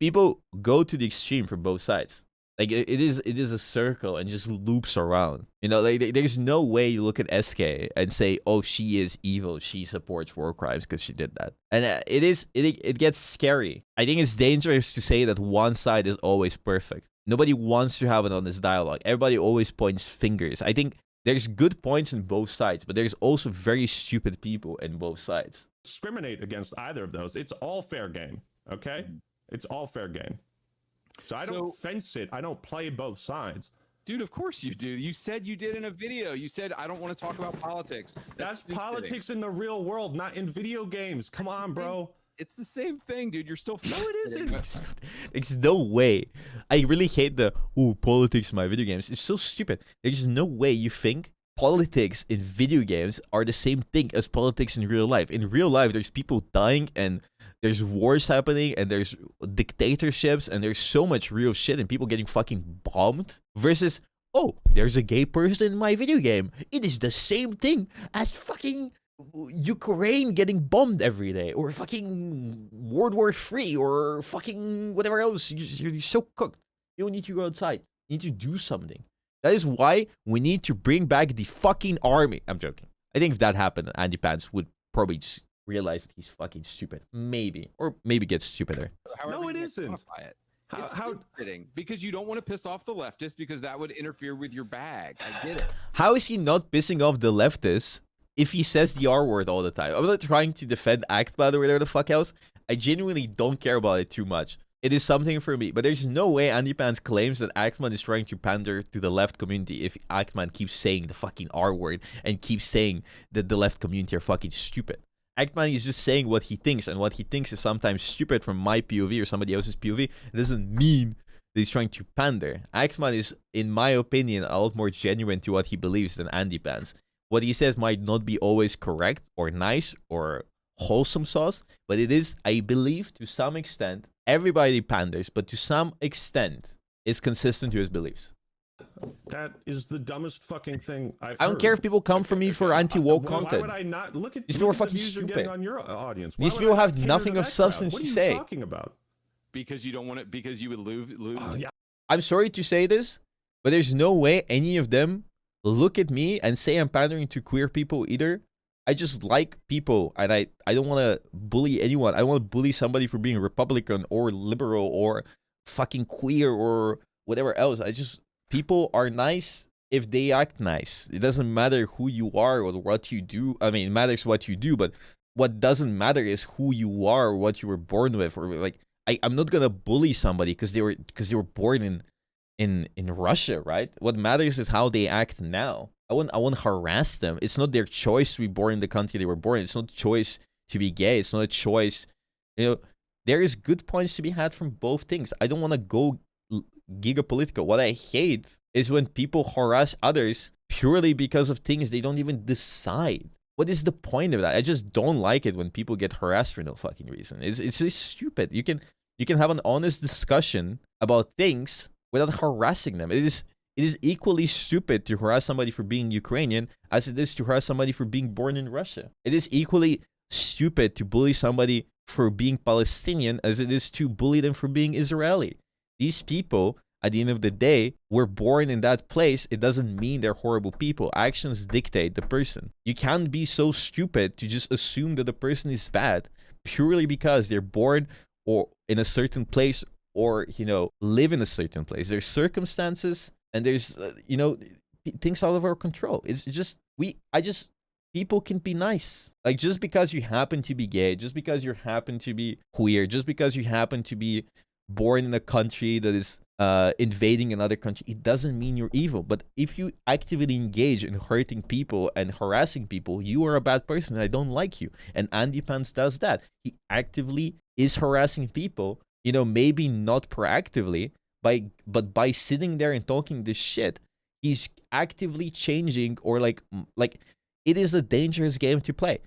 People go to the extreme from both sides. Like, it is a circle and just loops around. You know, like, there's no way you look at SK and say, oh, she is evil, she supports war crimes because she did that. And it gets scary. I think it's dangerous to say that one side is always perfect. Nobody wants to have an honest dialogue. Everybody always points fingers. I think there's good points in both sides, but there's also very stupid people in both sides. Discriminate against either of those. It's all fair game, okay? It's all fair game. So I don't fence it. I don't play both sides. Dude, of course you do. You said you did in a video. You said, I don't want to talk about politics. That's politics in the real world, not in video games. Come on, bro. It's the same thing, dude. You're still... No, it isn't. There's no way. I really hate the, politics in my video games. It's so stupid. There's no way you think politics in video games are the same thing as politics in real life. In real life, there's people dying and there's wars happening and there's dictatorships and there's so much real shit and people getting fucking bombed versus, oh, there's a gay person in my video game. It is the same thing as fucking Ukraine getting bombed every day or fucking World War III or fucking whatever else. You're so cooked. You don't need to go outside. You need to do something. That is why we need to bring back the fucking army. I'm joking. I think if that happened, AndyPants would probably just realize that he's fucking stupid. Maybe. Or maybe get stupider. No, it isn't. How fitting because you don't want to piss off the leftists because that would interfere with your bag. I get it. How is he not pissing off the leftists if he says the R word all the time? I'm not trying to defend Actman or whatever the fuck else. I genuinely don't care about it too much. It is something for me, but there's no way AndyPants claims that Actman is trying to pander to the left community if Actman keeps saying the fucking R word and keeps saying that the left community are fucking stupid. Actman is just saying what he thinks, and what he thinks is sometimes stupid from my POV or somebody else's POV. It doesn't mean that he's trying to pander. Actman is, in my opinion, a lot more genuine to what he believes than AndyPants. What he says might not be always correct or nice or wholesome sauce, but it is, I believe, to some extent, everybody panders, but to some extent, is consistent to his beliefs. That is the dumbest fucking thing I've I don't heard. care if people come for me for anti-woke content. Why would I not look at These people are the fucking views you're stupid. getting on your audience? Why These would people I have cater nothing to of that substance crowd? to What are say. you talking about? Because you don't want it because you would lose. Yeah. I'm sorry to say this, but there's no way any of them look at me and say I'm pandering to queer people either. I just like people, and I don't want to bully anyone. I don't want to bully somebody for being Republican or liberal or fucking queer or whatever else. People are nice if they act nice. It doesn't matter who you are or what you do. I mean, it matters what you do, but what doesn't matter is who you are or what you were born with. Or like, I'm not gonna bully somebody because they were born in Russia, right? What matters is how they act now. I won't harass them. It's not their choice to be born in the country they were born in. It's not a choice to be gay. It's not a choice. You know, there is good points to be had from both things. I don't want to go gigapolitical. What I hate is when people harass others purely because of things they don't even decide. What is the point of that? I just don't like it when people get harassed for no fucking reason. It's just stupid. You can have an honest discussion about things without harassing them. It is equally stupid to harass somebody for being Ukrainian as it is to harass somebody for being born in Russia. It is equally stupid to bully somebody for being Palestinian as it is to bully them for being Israeli. These people, at the end of the day, were born in that place. It doesn't mean they're horrible people. Actions dictate the person. You can't be so stupid to just assume that the person is bad purely because they're born or in a certain place or, live in a certain place. There's circumstances and there's, things out of our control. It's just, people can be nice. Like, just because you happen to be gay, just because you happen to be queer, just because you happen to be born in a country that is invading another country, it doesn't mean you're evil. But if you actively engage in hurting people and harassing people, you are a bad person and I don't like you. And AndyPants does that. He actively is harassing people, maybe not proactively, but by sitting there and talking this shit, he's actively changing or like it is a dangerous game to play.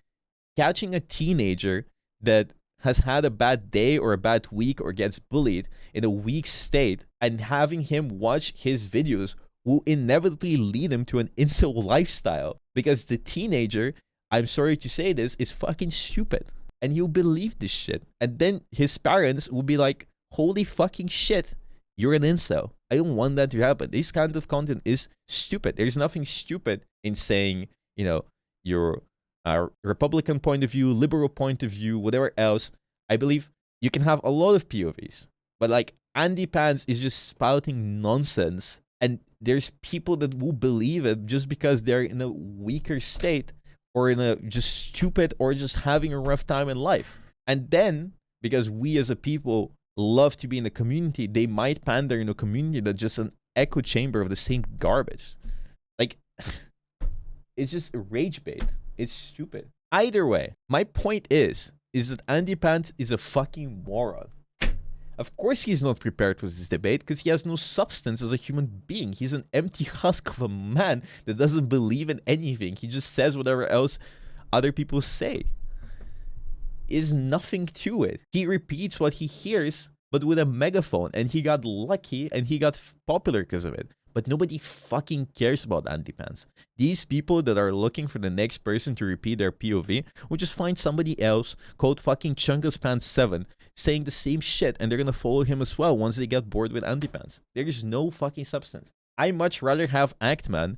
Catching a teenager that has had a bad day or a bad week or gets bullied in a weak state and having him watch his videos will inevitably lead him to an incel lifestyle because the teenager, I'm sorry to say this, is fucking stupid and he'll believe this shit. And then his parents will be like, holy fucking shit, you're an incel. I don't want that to happen. This kind of content is stupid. There's nothing stupid in saying, your Republican point of view, liberal point of view, whatever else. I believe you can have a lot of POVs, but like AndyPants is just spouting nonsense, and there's people that will believe it just because they're in a weaker state or in a just stupid or just having a rough time in life. And then because we as a people love to be in a community, they might pander in a community that's just an echo chamber of the same garbage. Like, it's just rage bait. It's stupid. Either way, my point is that AndyPants is a fucking moron. Of course he's not prepared for this debate because he has no substance as a human being. He's an empty husk of a man that doesn't believe in anything. He just says whatever else other people say. Is nothing to it. He repeats what he hears, but with a megaphone, and he got lucky and he got popular because of it. But nobody fucking cares about AndyPants. These people that are looking for the next person to repeat their POV will just find somebody else called fucking ChunkusPants7 saying the same shit, and they're gonna follow him as well once they get bored with AndyPants. There's no fucking substance. I much rather have Actman,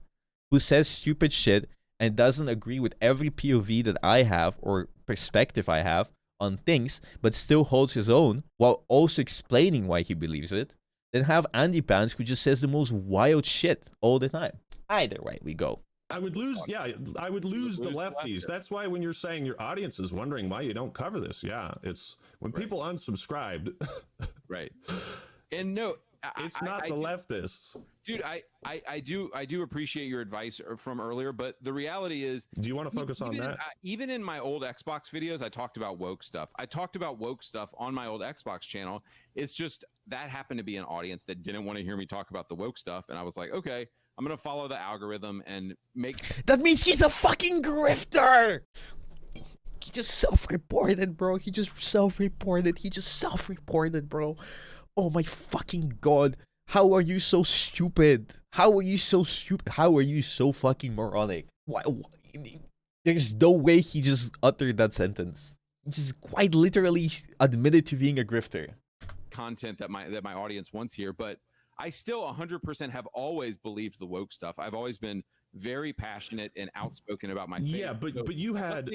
who says stupid shit and doesn't agree with every POV that I have or perspective I have on things, but still holds his own while also explaining why he believes it, than have AndyPants who just says the most wild shit all the time. Either way we go. I would lose, I would lose the lefties. That's why when you're saying your audience is wondering why you don't cover this, it's when people unsubscribed. Right. And no, it's not the leftists. Dude, I do appreciate your advice from earlier, but the reality is, do you want to focus on that? Even in my old Xbox videos, I talked about woke stuff. I talked about woke stuff on my old Xbox channel. It's just that happened to be an audience that didn't want to hear me talk about the woke stuff, and I was like, okay, I'm gonna follow the algorithm and make. That means he's a fucking grifter. He just self-reported, bro. He just self-reported, bro. Oh my fucking god. How are you so stupid? How are you so stupid? How are you so fucking moronic? Why? There's no way he just uttered that sentence. He just quite literally admitted to being a grifter. Content that my audience wants here, but I still 100% have always believed the woke stuff. I've always been very passionate and outspoken about my faith. Yeah, but you had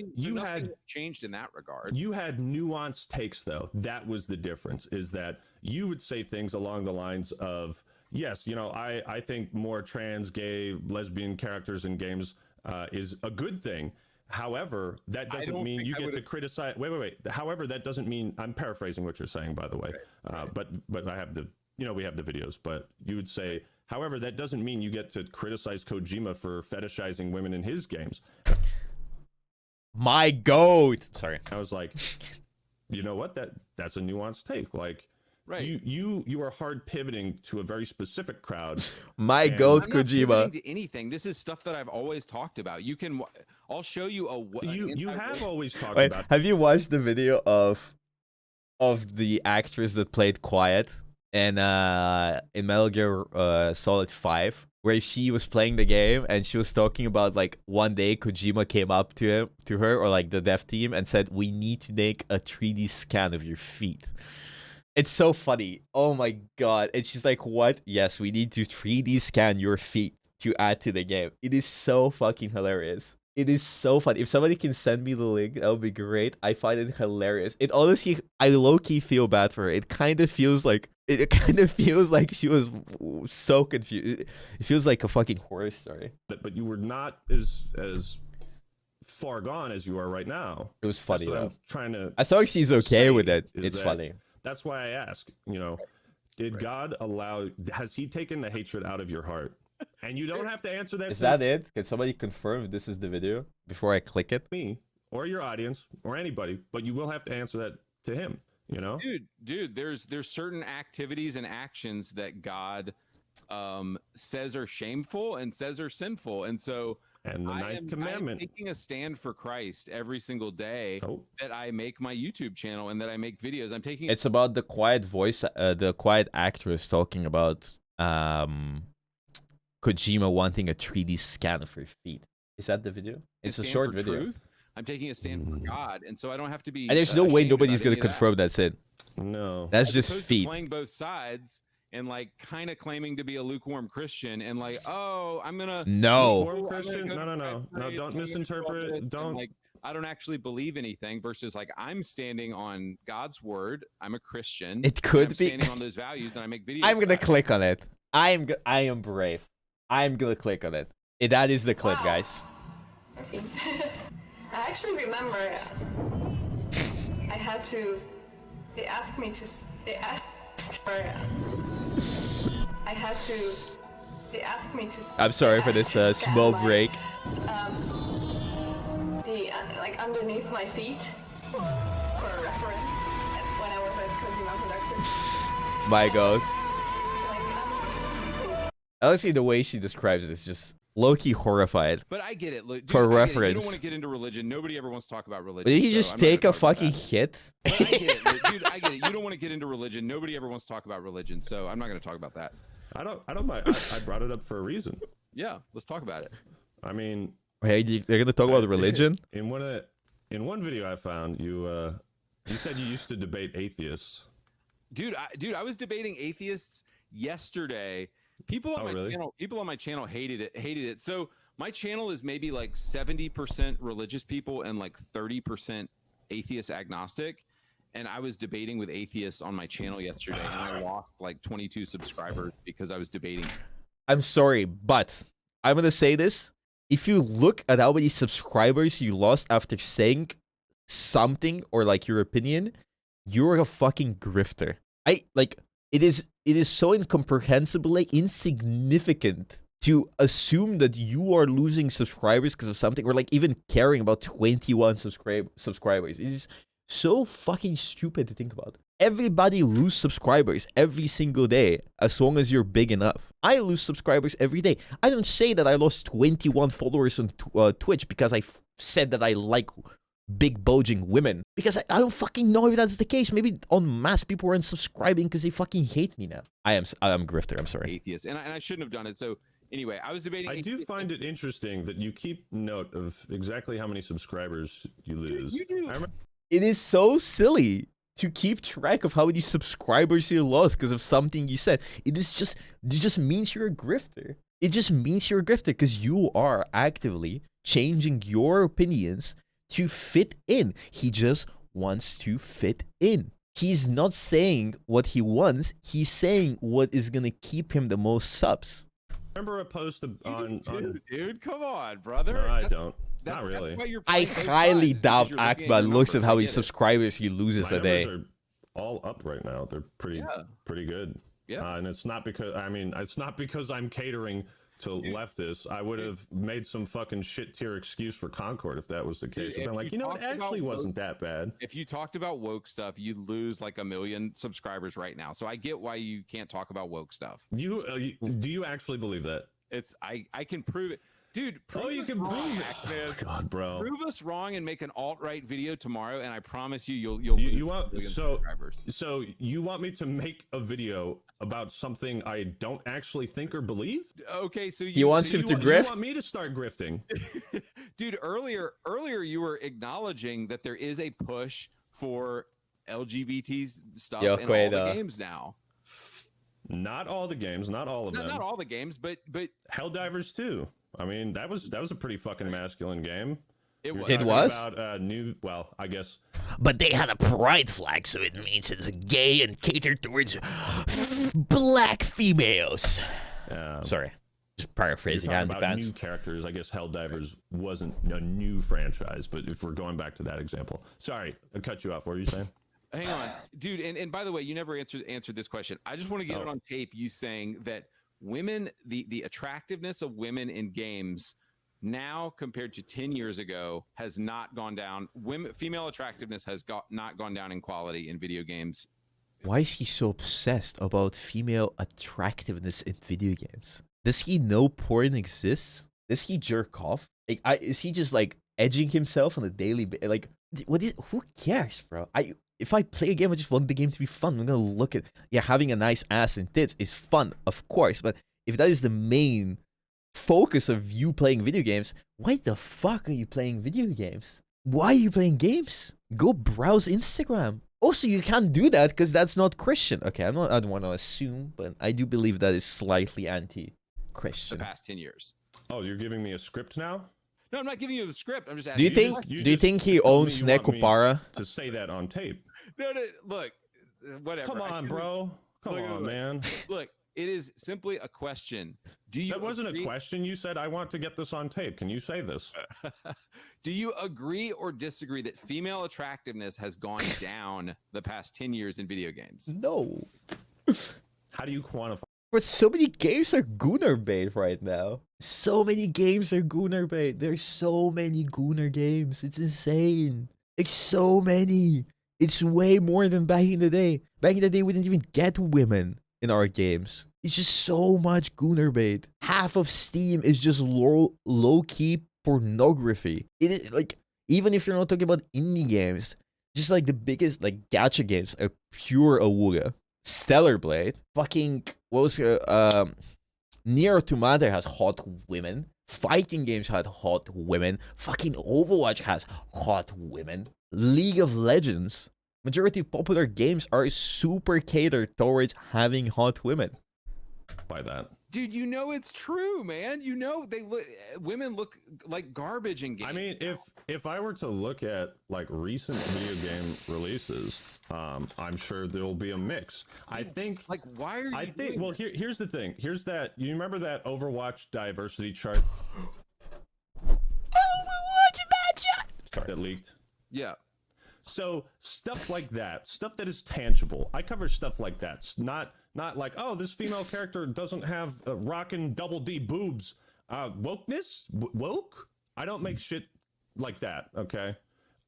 changed in that regard. You had nuanced takes though. That was the difference, is that you would say things along the lines of, yes, you know, I think more trans, gay, lesbian characters in games is a good thing. However, that doesn't mean you get to criticize. Wait. However, that doesn't mean, I'm paraphrasing what you're saying, by the way. Right. But I have the, we have the videos, but you would say, however, that doesn't mean you get to criticize Kojima for fetishizing women in his games. My goat. Sorry. I was like, you know what? That's a nuanced take. Like, right. You are hard pivoting to a very specific crowd. My goat, I'm not Kojima. pivoting to anything. This is stuff that I've always talked about. I'll show you you have always talked about. Have you watched the video of the actress that played Quiet in Metal Gear Solid 5, where she was playing the game and she was talking about, like, one day Kojima came up to her or like the dev team and said, we need to make a 3D scan of your feet. It's so funny. Oh my god. And she's like, what? Yes, we need to 3D scan your feet to add to the game. It is so fucking hilarious. It is so fun. If somebody can send me the link, that would be great. I find it hilarious. It honestly, I low-key feel bad for her. It kind of feels like she was so confused. It feels like a fucking horror story. But you were not as far gone as you are right now. It was funny though. I'm trying to. As long as she's okay with it, it's funny. That's why I ask. Did God allow? Has He taken the hatred out of your heart? And you don't have to answer that. Is that it? Can somebody confirm if this is the video before I click it? Me or your audience or anybody, but you will have to answer that to Him. Dude, there's certain activities and actions that God says are shameful and says are sinful, and so. And the ninth commandment. I'm taking a stand for Christ every single day that I make my YouTube channel and that I make videos. It's about the quiet voice, the quiet actress talking about Kojima wanting a 3D scan of her feet. Is that the video? It's a short video. Truth. I'm taking a stand for God, and so I don't have to be. And there's no way nobody's gonna confirm that's it. No, that's just feet. Playing both sides. And like kind of claiming to be a lukewarm Christian and like, oh, I'm gonna lukewarm Christian. No. Don't misinterpret. Don't like. I don't actually believe anything. Versus like I'm standing on God's word. I'm a Christian. It could be standing on those values, and I make videos. I'm gonna click on it. I am brave. I'm gonna click on it. That is the clip, guys. I actually remember. I had to. They asked me to. They asked I'm sorry for this small break. Like underneath my feet for a reference when I was a Kojima Productions. My God. Like, Honestly, the way she describes it is just low-key horrified. But I get it. Look, dude, For I get it. You reference. don't want to get into religion. Nobody ever wants to talk about religion. Did he so just I'm not gonna take a talk about fucking that. hit? But I get it, dude. I get it. You don't want to get into religion. Nobody ever wants to talk about religion, so I'm not going to talk about that. I don't mind. I brought it up for a reason. Yeah, let's talk about it. I mean, Hey, you're gonna talk about religion? in one video I found, you said you used to debate atheists. Dude, I was debating atheists yesterday. People on my channel hated it. So my channel is maybe like 70% religious people and like 30% atheist agnostic. And I was debating with atheists on my channel yesterday, and I lost like 22 subscribers because I was debating. I'm sorry, but I'm gonna say this. If you look at how many subscribers you lost after saying something or like your opinion, you're a fucking grifter. It is so incomprehensibly insignificant to assume that you are losing subscribers because of something, or like even caring about 21 subscribers. It is so fucking stupid to think about. Everybody lose subscribers every single day as long as you're big enough. I lose subscribers every day. I don't say that I lost 21 followers on Twitch because I said that I like big bulging women, because I don't fucking know if that's the case. Maybe en masse people are unsubscribing because they fucking hate me now. I'm grifter. I'm sorry. Atheist, and I shouldn't have done it. So anyway, I was debating. I do find it interesting that you keep note of exactly how many subscribers you lose. You do. It is so silly to keep track of how many subscribers you lost because of something you said. It just means you're a grifter. It just means you're a grifter because you are actively changing your opinions to fit in. He just wants to fit in. He's not saying what he wants. He's saying what is gonna keep him the most subs. Remember a post on Dude, come on, brother. No, I don't. Not really. I highly doubt Akbar looks at how many subscribers he loses My a day. numbers are all up right now. They're pretty good. Yeah. And it's not because I'm catering to leftists. I would have made some fucking shit tier excuse for Concord if that was the case. I've been like, it actually wasn't that bad. If you talked about woke stuff, you'd lose like 1 million subscribers right now. So I get why you can't talk about woke stuff. Do you actually believe that? I can prove it. Dude, you can prove it. Oh, God, bro. Prove us wrong and make an alt-right video tomorrow, and I promise you'll you want subscribers. So you want me to make a video about something I don't actually think or believe? Okay, so He wants him to grift. You want me to start grifting? Dude, earlier you were acknowledging that there is a push for LGBT stuff in all the games now. Not all the games, not all of them. Not all the games, but Helldivers too. I mean, that was a pretty fucking masculine game. It was. It was? About, I guess. But they had a pride flag, so it means it's gay and catered towards black females. Sorry. Just paraphrasing AndyPants. New characters. I guess Helldivers wasn't a new franchise, but if we're going back to that example. Sorry, I cut you off. What were you saying? Hang on, dude. And by the way, you never answered this question. I just want to get it on tape. You saying that women, the attractiveness of women in games now compared to 10 years ago has not gone down. Female attractiveness has not gone down in quality in video games. Why is he so obsessed about female attractiveness in video games? Does he know porn exists? Does he jerk off? Is he just like edging himself on a daily basis? Like, who cares, bro? If I play a game, I just want the game to be fun. I'm gonna look at, having a nice ass and tits is fun, of course. But if that is the main focus of you playing video games, why the fuck are you playing video games? Why are you playing games? Go browse Instagram. Also, you can't do that because that's not Christian. Okay, I don't want to assume, but I do believe that is slightly anti-Christian. The past 10 years. Oh, you're giving me a script now? No, I'm not giving you the script. I'm just Do asking. you think he owns Nekopara? To say that on tape. No, look, whatever. Come on, bro. Come on, man. Look, it is simply a question. That wasn't a question. You said, I want to get this on tape. Can you say this? Do you agree or disagree that female attractiveness has gone down the past 10 years in video games? No. How do you quantify? But so many games are Gooner bait right now. So many games are Gooner bait. There's so many Gooner games. It's insane. Like, so many. It's way more than back in the day. Back in the day, we didn't even get women in our games. It's just so much gooner bait. Half of Steam is just low-key pornography. It is like, even if you're not talking about indie games, just like the biggest like gacha games are pure awuga. Stellar Blade, fucking what was Nier Automata has hot women. Fighting games had hot women. Fucking Overwatch has hot women. League of Legends, majority of popular games are super catered towards having hot women. By that. Dude, you know it's true, man. You know women look like garbage in games. I mean, if I were to look at like recent video game releases, I'm sure there'll be a mix. I think like why are you I think doing well this? here's the thing. Here's that you remember that Overwatch diversity chart that leaked? Yeah. So stuff like that, stuff that is tangible. I cover stuff like that. It's not like, oh, this female character doesn't have rockin' double D boobs. Wokeness? Woke? I don't make shit like that, okay?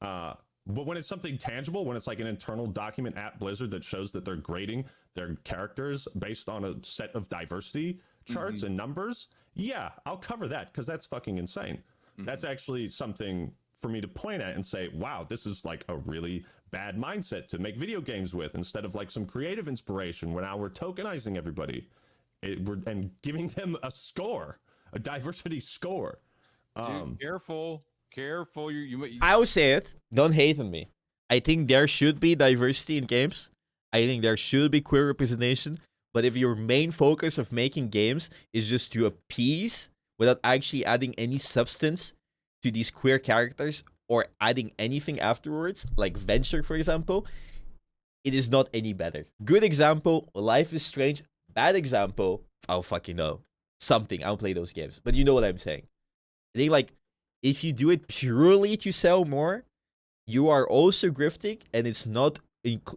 But when it's something tangible, when it's like an internal document at Blizzard that shows that they're grading their characters based on a set of diversity charts and numbers, yeah, I'll cover that because that's fucking insane. That's actually something for me to point at and say, wow, this is like a really bad mindset to make video games with, instead of like some creative inspiration where now we're tokenizing everybody and giving them a score, a diversity score. Dude, careful. I will say it. Don't hate on me. I think there should be diversity in games. I think there should be queer representation. But if your main focus of making games is just to appease without actually adding any substance to these queer characters or adding anything afterwards, like Venture, for example, it is not any better. Good example, Life is Strange. Bad example, I'll fucking know. Something, I don't play those games. But you know what I'm saying. I think, like, if you do it purely to sell more, you are also grifting, and it's not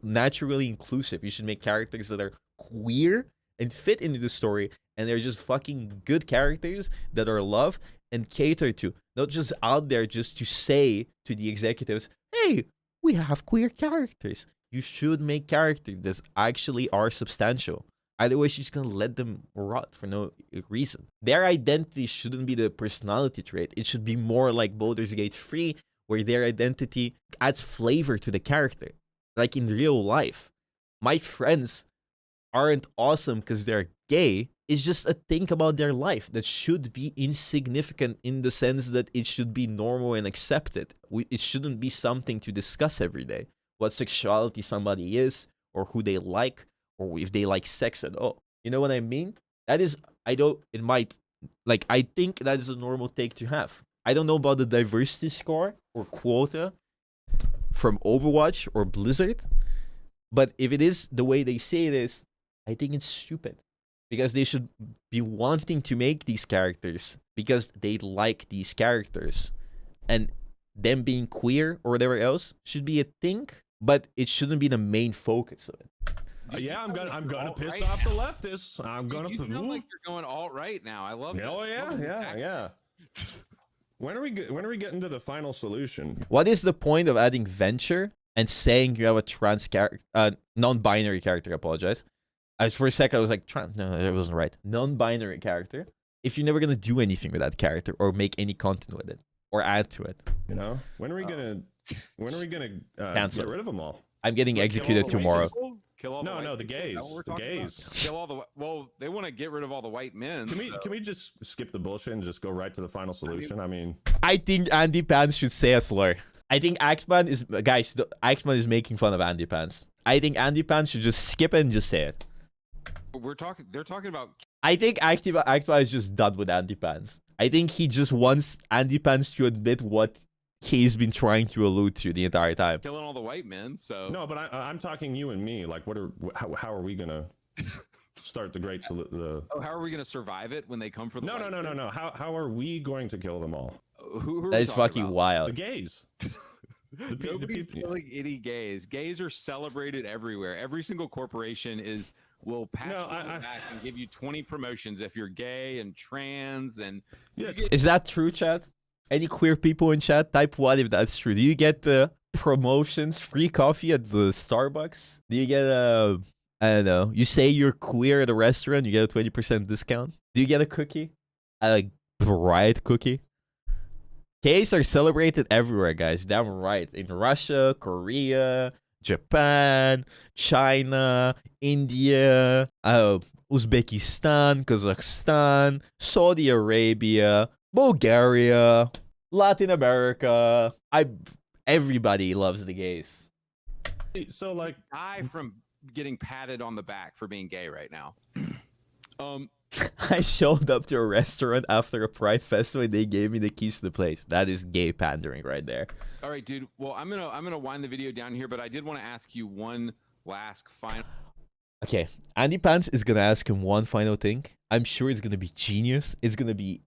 naturally inclusive. You should make characters that are queer and fit into the story, and they're just fucking good characters that are loved and catered to. Not just out there just to say to the executives, hey, we have queer characters. You should make characters that actually are substantial. Otherwise, you're just gonna let them rot for no reason. Their identity shouldn't be the personality trait. It should be more like Baldur's Gate 3, where their identity adds flavor to the character. Like in real life. My friends aren't awesome because they're gay. It's just a thing about their life that should be insignificant in the sense that it should be normal and accepted. It shouldn't be something to discuss every day. What sexuality somebody is, or who they like, or if they like sex at all. You know what I mean? That is, I think that is a normal take to have. I don't know about the diversity score or quota from Overwatch or Blizzard, but if it is the way they say it is, I think it's stupid. Because they should be wanting to make these characters because they like these characters. And them being queer or whatever else should be a thing, but it shouldn't be the main focus of it. Yeah, I'm gonna piss off the leftists. I'm gonna you sound like you're going alt right now. I love that. Oh yeah. When are we getting to the final solution? What is the point of adding Venture and saying you have a trans character, non-binary character? I apologize. For a second, I was like, no, that wasn't right. Non-binary character. If you're never gonna do anything with that character or make any content with it or add to it, you know, when are we gonna Cancel. get rid of them all? I'm getting executed tomorrow. Kill all the gays. The gays. Kill all the. Well, they want to get rid of all the white men. Can we just skip the bullshit and just go right to the final solution? I mean, I think AndyPants should say a slur. I think Actman is making fun of AndyPants. I think AndyPants should just skip it and just say it. They're talking about. I think Actman is just done with AndyPants. I think he just wants AndyPants to admit what he's been trying to allude to the entire time. Killing all the white men, so. No, but I'm talking you and me. Like, how are we gonna start the great how are we gonna survive it when they come for the? No. How are we going to kill them all? Who that is fucking about? wild. The gays. Nobody's killing any gays. Gays are celebrated everywhere. Every single corporation will pat you on the back and give you 20 promotions if you're gay and trans and. Yes. Is that true, chat? Any queer people in chat? Type 1 if that's true. Do you get the promotions, free coffee at the Starbucks? Do you get a, I don't know, you say you're queer at a restaurant, you get a 20% discount? Do you get a cookie? A bright cookie? Gays are celebrated everywhere, guys. Damn right. In Russia, Korea, Japan, China, India, Uzbekistan, Kazakhstan, Saudi Arabia, Bulgaria, Latin America. Everybody loves the gays. So like, Die from getting patted on the back for being gay right now. I showed up to a restaurant after a Pride festival and they gave me the keys to the place. That is gay pandering right there. All right, dude. Well, I'm gonna wind the video down here, but I did want to ask you one last final. Okay, AndyPants is gonna ask him one final thing. I'm sure it's gonna be genius. It's gonna be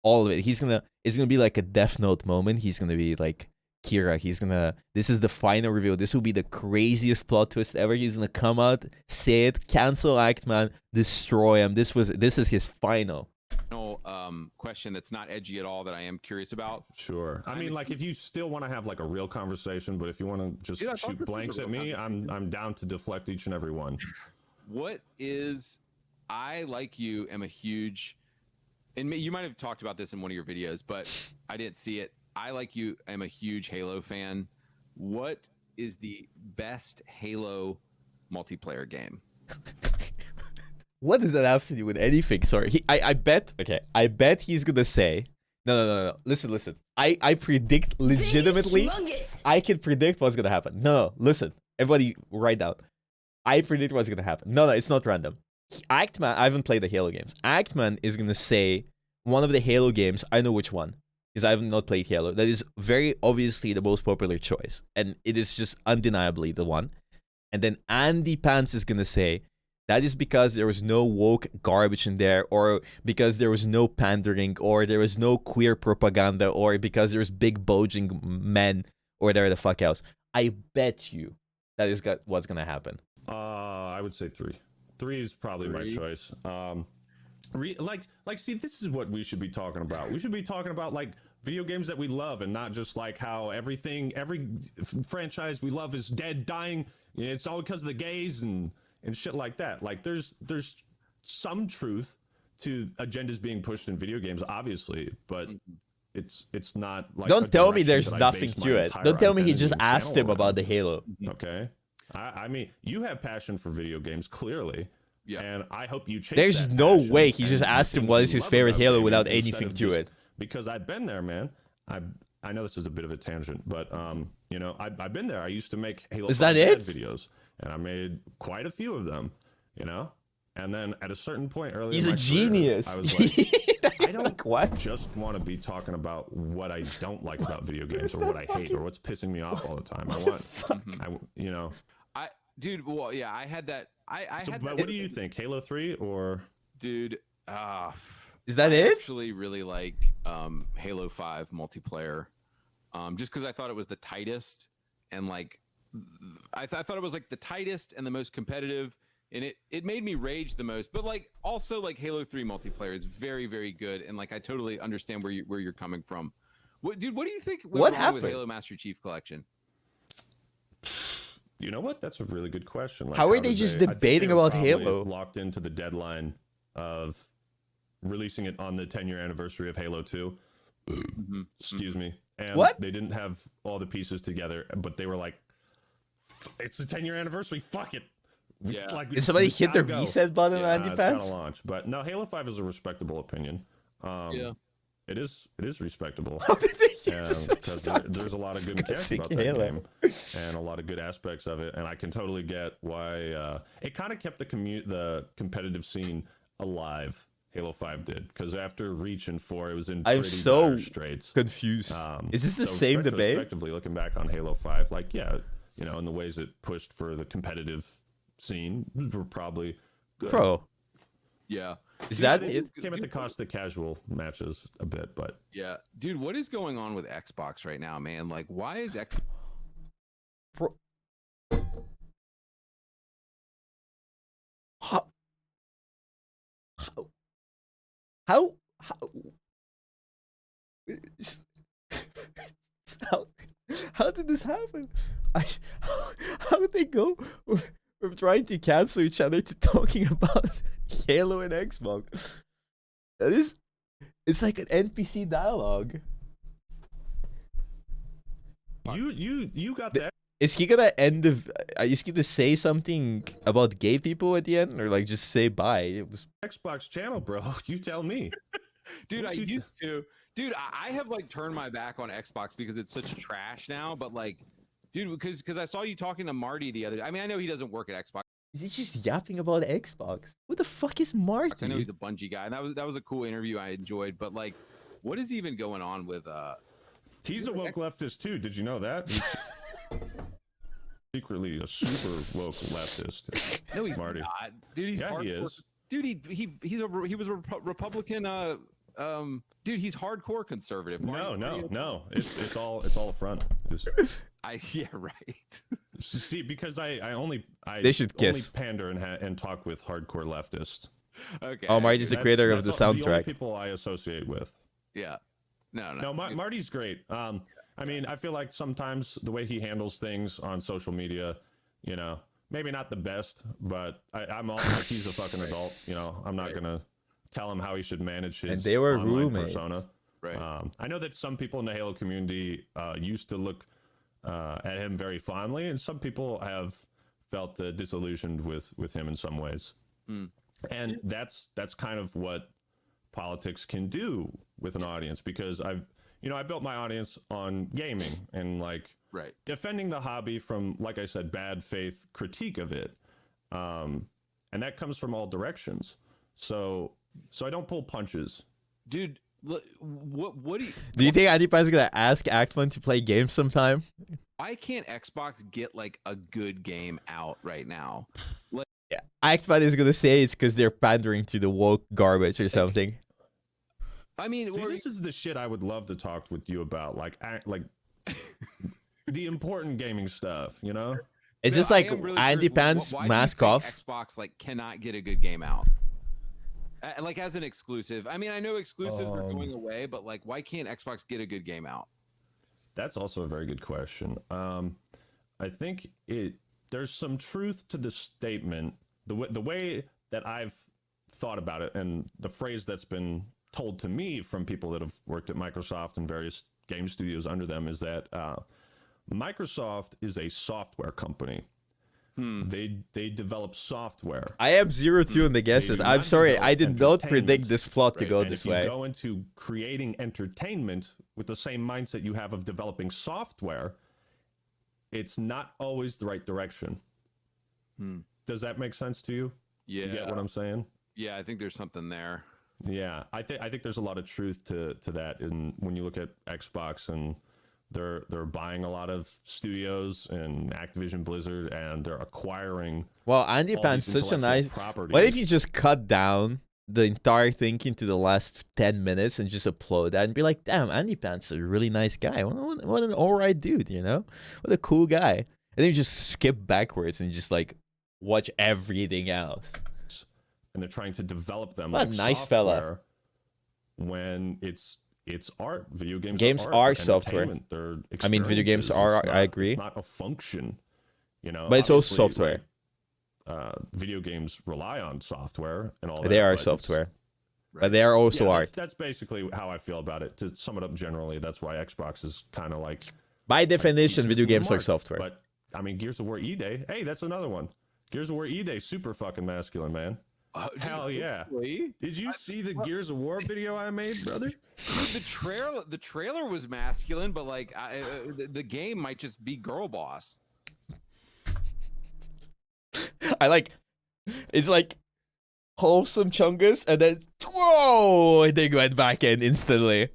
all of it. It's gonna be like a Death Note moment. He's gonna be like Kira. This is the final reveal. This will be the craziest plot twist ever. He's gonna come out, say it, cancel Actman, destroy him. This is his final. Question that's not edgy at all that I am curious about. Sure. I mean, like, if you still want to have like a real conversation, but if you want to just shoot blanks at me, I'm down to deflect each and every one. I, like you, am a huge, and you might have talked about this in one of your videos, but I didn't see it. I, like you, am a huge Halo fan. What is the best Halo multiplayer game? What does that have to do with anything? Sorry, I bet. Okay, I bet he's gonna say, no. Listen. I predict legitimately. I can predict what's gonna happen. No, listen, everybody, write down. I predict what's gonna happen. No, it's not random. Actman, I haven't played the Halo games. Actman is gonna say one of the Halo games. I know which one, because I have not played Halo. That is very obviously the most popular choice, and it is just undeniably the one. And then AndyPants is gonna say, that is because there was no woke garbage in there, or because there was no pandering, or there was no queer propaganda, or because there was big bulging men, or whatever the fuck else. I bet you that is what's gonna happen. I would say 3. 3 is probably my choice. See, this is what we should be talking about. We should be talking about like video games that we love, and not just like how every franchise we love is dead, dying. It's all because of the gays and shit like that. Like there's some truth to agendas being pushed in video games, obviously, but it's not like. Don't tell me there's nothing to it. Don't tell me he just asked him about the Halo. Okay, I mean, you have passion for video games, clearly. Yeah. And I hope you chase There's that no passion way he just and asked him things what you is his love favorite about Halo gaming without instead anything of to just- it. Because I've been there, man. I know this is a bit of a tangent, but you know, I've been there. I used to make Halo Is 5 that it? videos, and I made quite a few of them, you know. And then at a certain point early, He's in a my genius. career, I was like, I don't Like, what? just want to be talking about what I don't like about video games, or what I hate, or what's pissing me off all the time. You know. Dude, well, yeah, I had that. But what do you think, Halo 3 or? Dude, Is that I it? actually really like Halo 5 multiplayer, just because I thought it was the tightest, and like I thought it was like the tightest and the most competitive, and it made me rage the most. But like also like Halo 3 multiplayer is very, very good, and like I totally understand where you're coming from. Dude, what do you think went wrong with Halo Master Chief Collection? You know what? That's a really good question. Like, How are they just debating about Halo? Locked into the deadline of releasing it on the 10-year anniversary of Halo 2. Excuse me. And What? They didn't have all the pieces together, but they were like, it's the 10-year anniversary. Fuck it. Yeah. Did somebody hit their go. reset button on It's gotta AndyPants? launch. But no, Halo 5 is a respectable opinion. Yeah. It is respectable. How did they Because there's a lot of good mechanics discussing about that Halo? game, and a lot of good aspects of it, and I can totally get why it kind of kept the competitive scene alive. Halo 5 did, because after Reach and 4, it was in I'm pretty so dire straits. confused. Is this the same debate? Retrospectively, looking back on Halo 5, like, yeah, you know, in the ways it pushed for the competitive scene were probably good. Bro, Yeah. is Dude, that it- it? Came at the cost of casual matches a bit, but Yeah, dude, what is going on with Xbox right now, man? Like, why is X? Bro. How? How? How? How did this happen? How did they go from trying to cancel each other to talking about Halo and Xbox? It's like an NPC dialogue. You got that. Is he gonna is he gonna say something about gay people at the end, or like just say bye? It was Xbox channel, bro. You tell me. Dude, I used to. Dude, I have like turned my back on Xbox because it's such trash now. But like, dude, because I saw you talking to Marty the other day. I mean, I know he doesn't work at Xbox. Is he just yapping about Xbox? What the fuck is Marty? I know he's a Bungie guy, and that was a cool interview I enjoyed. But like, what is even going on with He's a woke leftist too. Did you know that? He's secretly a super woke leftist. No, he's Marty. not. Dude, he's Yeah, he hardcore. is. Dude, he was a Republican. Dude, he's hardcore conservative. No. It's all a front. Yeah, right. See, because I They should only kiss. pander and talk with hardcore leftists. Okay. Oh, Marty's the creator of the The only soundtrack. people I associate with. Yeah. No. No, Marty's great. I mean, I feel like sometimes the way he handles things on social media, you know, maybe not the best, but I'm also like, he's a fucking adult. You know, I'm not gonna tell him how he should manage his And they were online roommates. persona. Right. I know that some people in the Halo community used to look at him very fondly, and some people have felt disillusioned with him in some ways. And that's kind of what politics can do with an audience, because I built my audience on gaming and like Right. defending the hobby from, like I said, bad faith critique of it, and that comes from all directions. So I don't pull punches. Dude, what do you... Do you think AndyPants is gonna ask Actman to play games sometime? Why can't Xbox get like a good game out right now? Like, Yeah, Actman is gonna say it's because they're pandering to the woke garbage or something. I mean, See, this is the shit I would love to talk with you about, like the important gaming stuff, you know? It's no, just like I am really curious, AndyPants why do you mask think off. Xbox like cannot get a good game out. Like as an exclusive. I mean, I know exclusives are going away, but like, why can't Xbox get a good game out? That's also a very good question. I think there's some truth to the statement. The way that I've thought about it, and the phrase that's been told to me from people that have worked at Microsoft and various game studios under them, is that Microsoft is a software company. They develop software. I am 0-2 on the guesses. do I'm not sorry, develop I did not predict entertainment, this plot to right? go And this if you way. go into creating entertainment with the same mindset you have of developing software, it's not always the right direction. Does that make sense to you? Yeah. You get what I'm saying? Yeah, I think there's something there. Yeah, I think there's a lot of truth to that. And when you look at Xbox, and they're buying a lot of studios and Activision Blizzard, and they're acquiring. Well, all AndyPants these such a intellectual nice. properties. What if you just cut down the entire thing into the last 10 minutes and just upload that and be like, damn, AndyPants is a really nice guy. What an alright dude, you know? What a cool guy. And then you just skip backwards and just like watch everything else. And they're trying to develop them What a like nice fella. software when it's art. Video games Games are, are art, software. entertainment, they're I mean, video games experiences. are, It's I agree. It's not a function, you know. But it's also Obviously, software. like, video games rely on software and all that. They are but it's- software. But they are also yeah, art. that's basically how I feel about it. To sum it up generally, that's why Xbox is kind of like By definition, keeps video missing the games are mark. software. But I mean, Gears of War E-Day. Hey, that's another one. Gears of War E-Day, super fucking masculine, man. Hell yeah! Really? Did you see the Gears of War video I made, brother? Dude, the trailer was masculine, but like the game might just be girl boss. I like, it's like wholesome chungus, and then whoa, and they went back in instantly.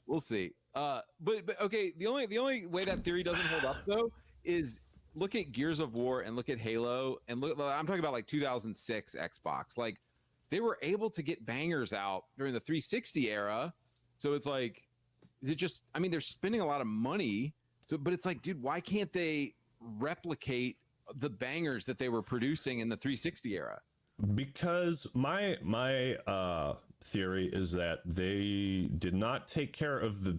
We'll see. But okay, the only way that theory doesn't hold up though is look at Gears of War and look at Halo and look. I'm talking about like 2006 Xbox. Like they were able to get bangers out during the 360 era. So it's like, is it just? I mean, they're spending a lot of money. So, but it's like, dude, why can't they replicate the bangers that they were producing in the 360 era? Because my theory is that they did not take care of the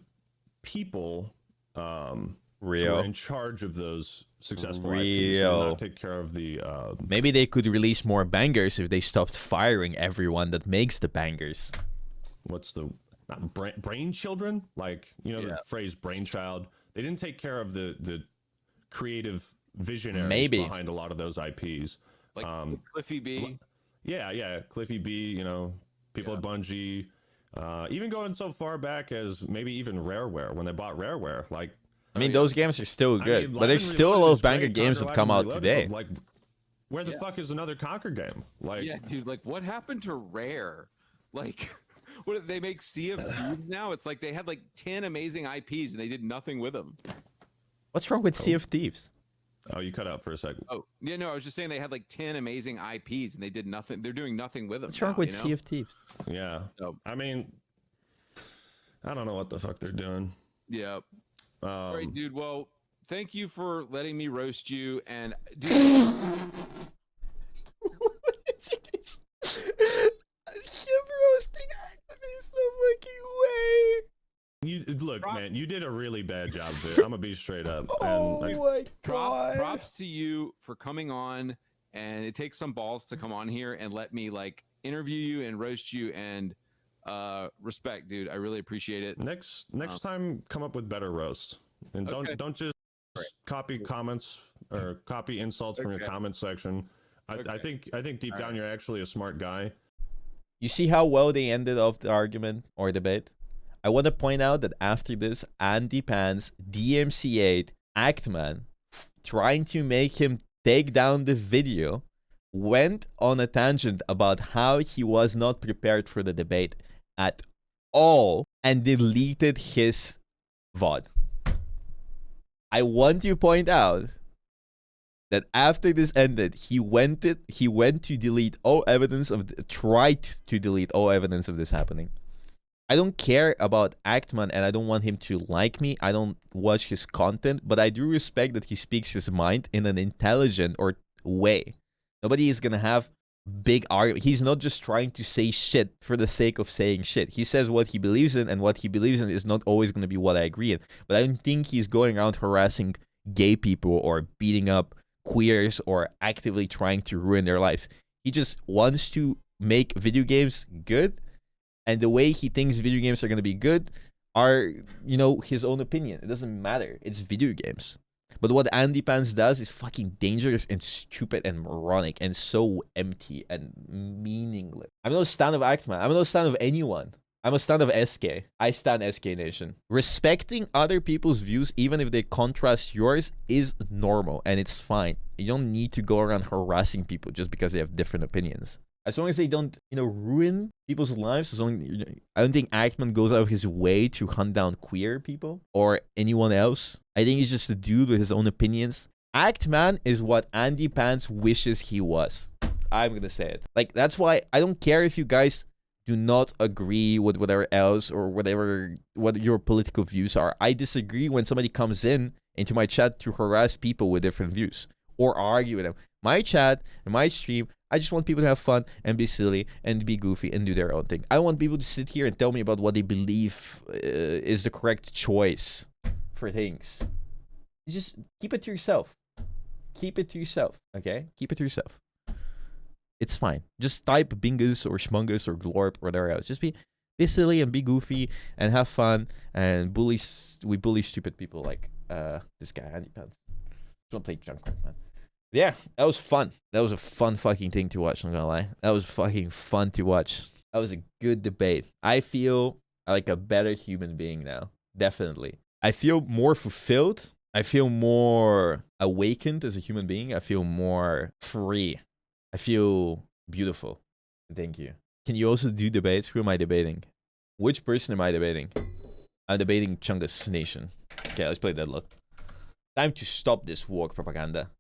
people who Real. are in charge of those successful IPs Real. and not take care of the Maybe they could release more bangers if they stopped firing everyone that makes the bangers. what's the not brain children, like the phrase brainchild. They didn't take care of the creative visionaries behind a lot of those IPs, like Cliffy B. Yeah, Cliffy B. People at Bungie, even going so far back as maybe even Rareware when they bought Rareware. Like, I mean, those games are still good, but Live there's and still a Reloaded lot is of banger great, games Conquer that come Live out and Reloaded, today. but, like, where the fuck is another Conquer game? Like, Yeah, dude, like what happened to Rare? Like, what they make Sea of Thieves now? It's like they had like 10 amazing IPs and they did nothing with them. What's wrong with Sea of Thieves? oh, you cut out for a second. Oh, yeah, no, I was just saying they had like 10 amazing IPs and they did nothing. They're doing nothing with them. What's wrong now, with you know? Sea of Thieves? Yeah, Oh. I mean, I don't know what the fuck they're doing. Yeah. All right, dude. Well, thank you for letting me roast you. And dude, Look, man, you did a really bad job there. I'm gonna be straight up. And, like, props to you for coming on. And it takes some balls to come on here and let me like interview you and roast you and respect, dude. I really appreciate it. next time, come up with better roasts, and Okay. don't just copy comments or copy insults from your Okay. comment section. I think deep down you're actually a smart guy. You see how well they ended off the argument or debate? I want to point out that after this, AndyPants DMCA'd Actman, trying to make him take down the video, went on a tangent about how he was not prepared for the debate at all and deleted his VOD. I want to point out that after this ended, he went to delete all evidence of tried to delete all evidence of this happening. I don't care about Actman and I don't want him to like me. I don't watch his content, but I do respect that he speaks his mind in an intelligent or way. Nobody is gonna have big argument. He's not just trying to say shit for the sake of saying shit. He says what he believes in, and what he believes in is not always gonna be what I agree in. But I don't think he's going around harassing gay people or beating up queers or actively trying to ruin their lives. He just wants to make video games good, and the way he thinks video games are going to be good are, his own opinion. It doesn't matter. It's video games. But what AndyPants does is fucking dangerous and stupid and moronic and so empty and meaningless. I'm not a stan of Actman. I'm not a stan of anyone. I'm a stan of SK. I stan SK Nation. Respecting other people's views, even if they contrast yours, is normal and it's fine. You don't need to go around harassing people just because they have different opinions. As long as they don't, ruin people's lives. I don't think Actman goes out of his way to hunt down queer people or anyone else. I think he's just a dude with his own opinions. Actman is what AndyPants wishes he was. I'm gonna say it. Like, that's why I don't care if you guys do not agree with whatever else or what your political views are. I disagree when somebody comes into my chat to harass people with different views or argue with them. My chat and my stream, I just want people to have fun and be silly and be goofy and do their own thing. I don't want people to sit here and tell me about what they believe is the correct choice for things. You just keep it to yourself. Keep it to yourself, okay? Keep it to yourself. It's fine. Just type Bingus or Schmungus or Glorp or whatever else. Just be silly and be goofy and have fun and we bully stupid people like this guy, AndyPants. Don't play Junkrat, man. Yeah, that was fun. That was a fun fucking thing to watch, I'm not gonna lie. That was fucking fun to watch. That was a good debate. I feel like a better human being now. Definitely. I feel more fulfilled. I feel more awakened as a human being. I feel more free. I feel beautiful. Thank you. Can you also do debates? Who am I debating? Which person am I debating? I'm debating Chungus Nation. Okay, let's play Deadlock. Time to stop this woke propaganda.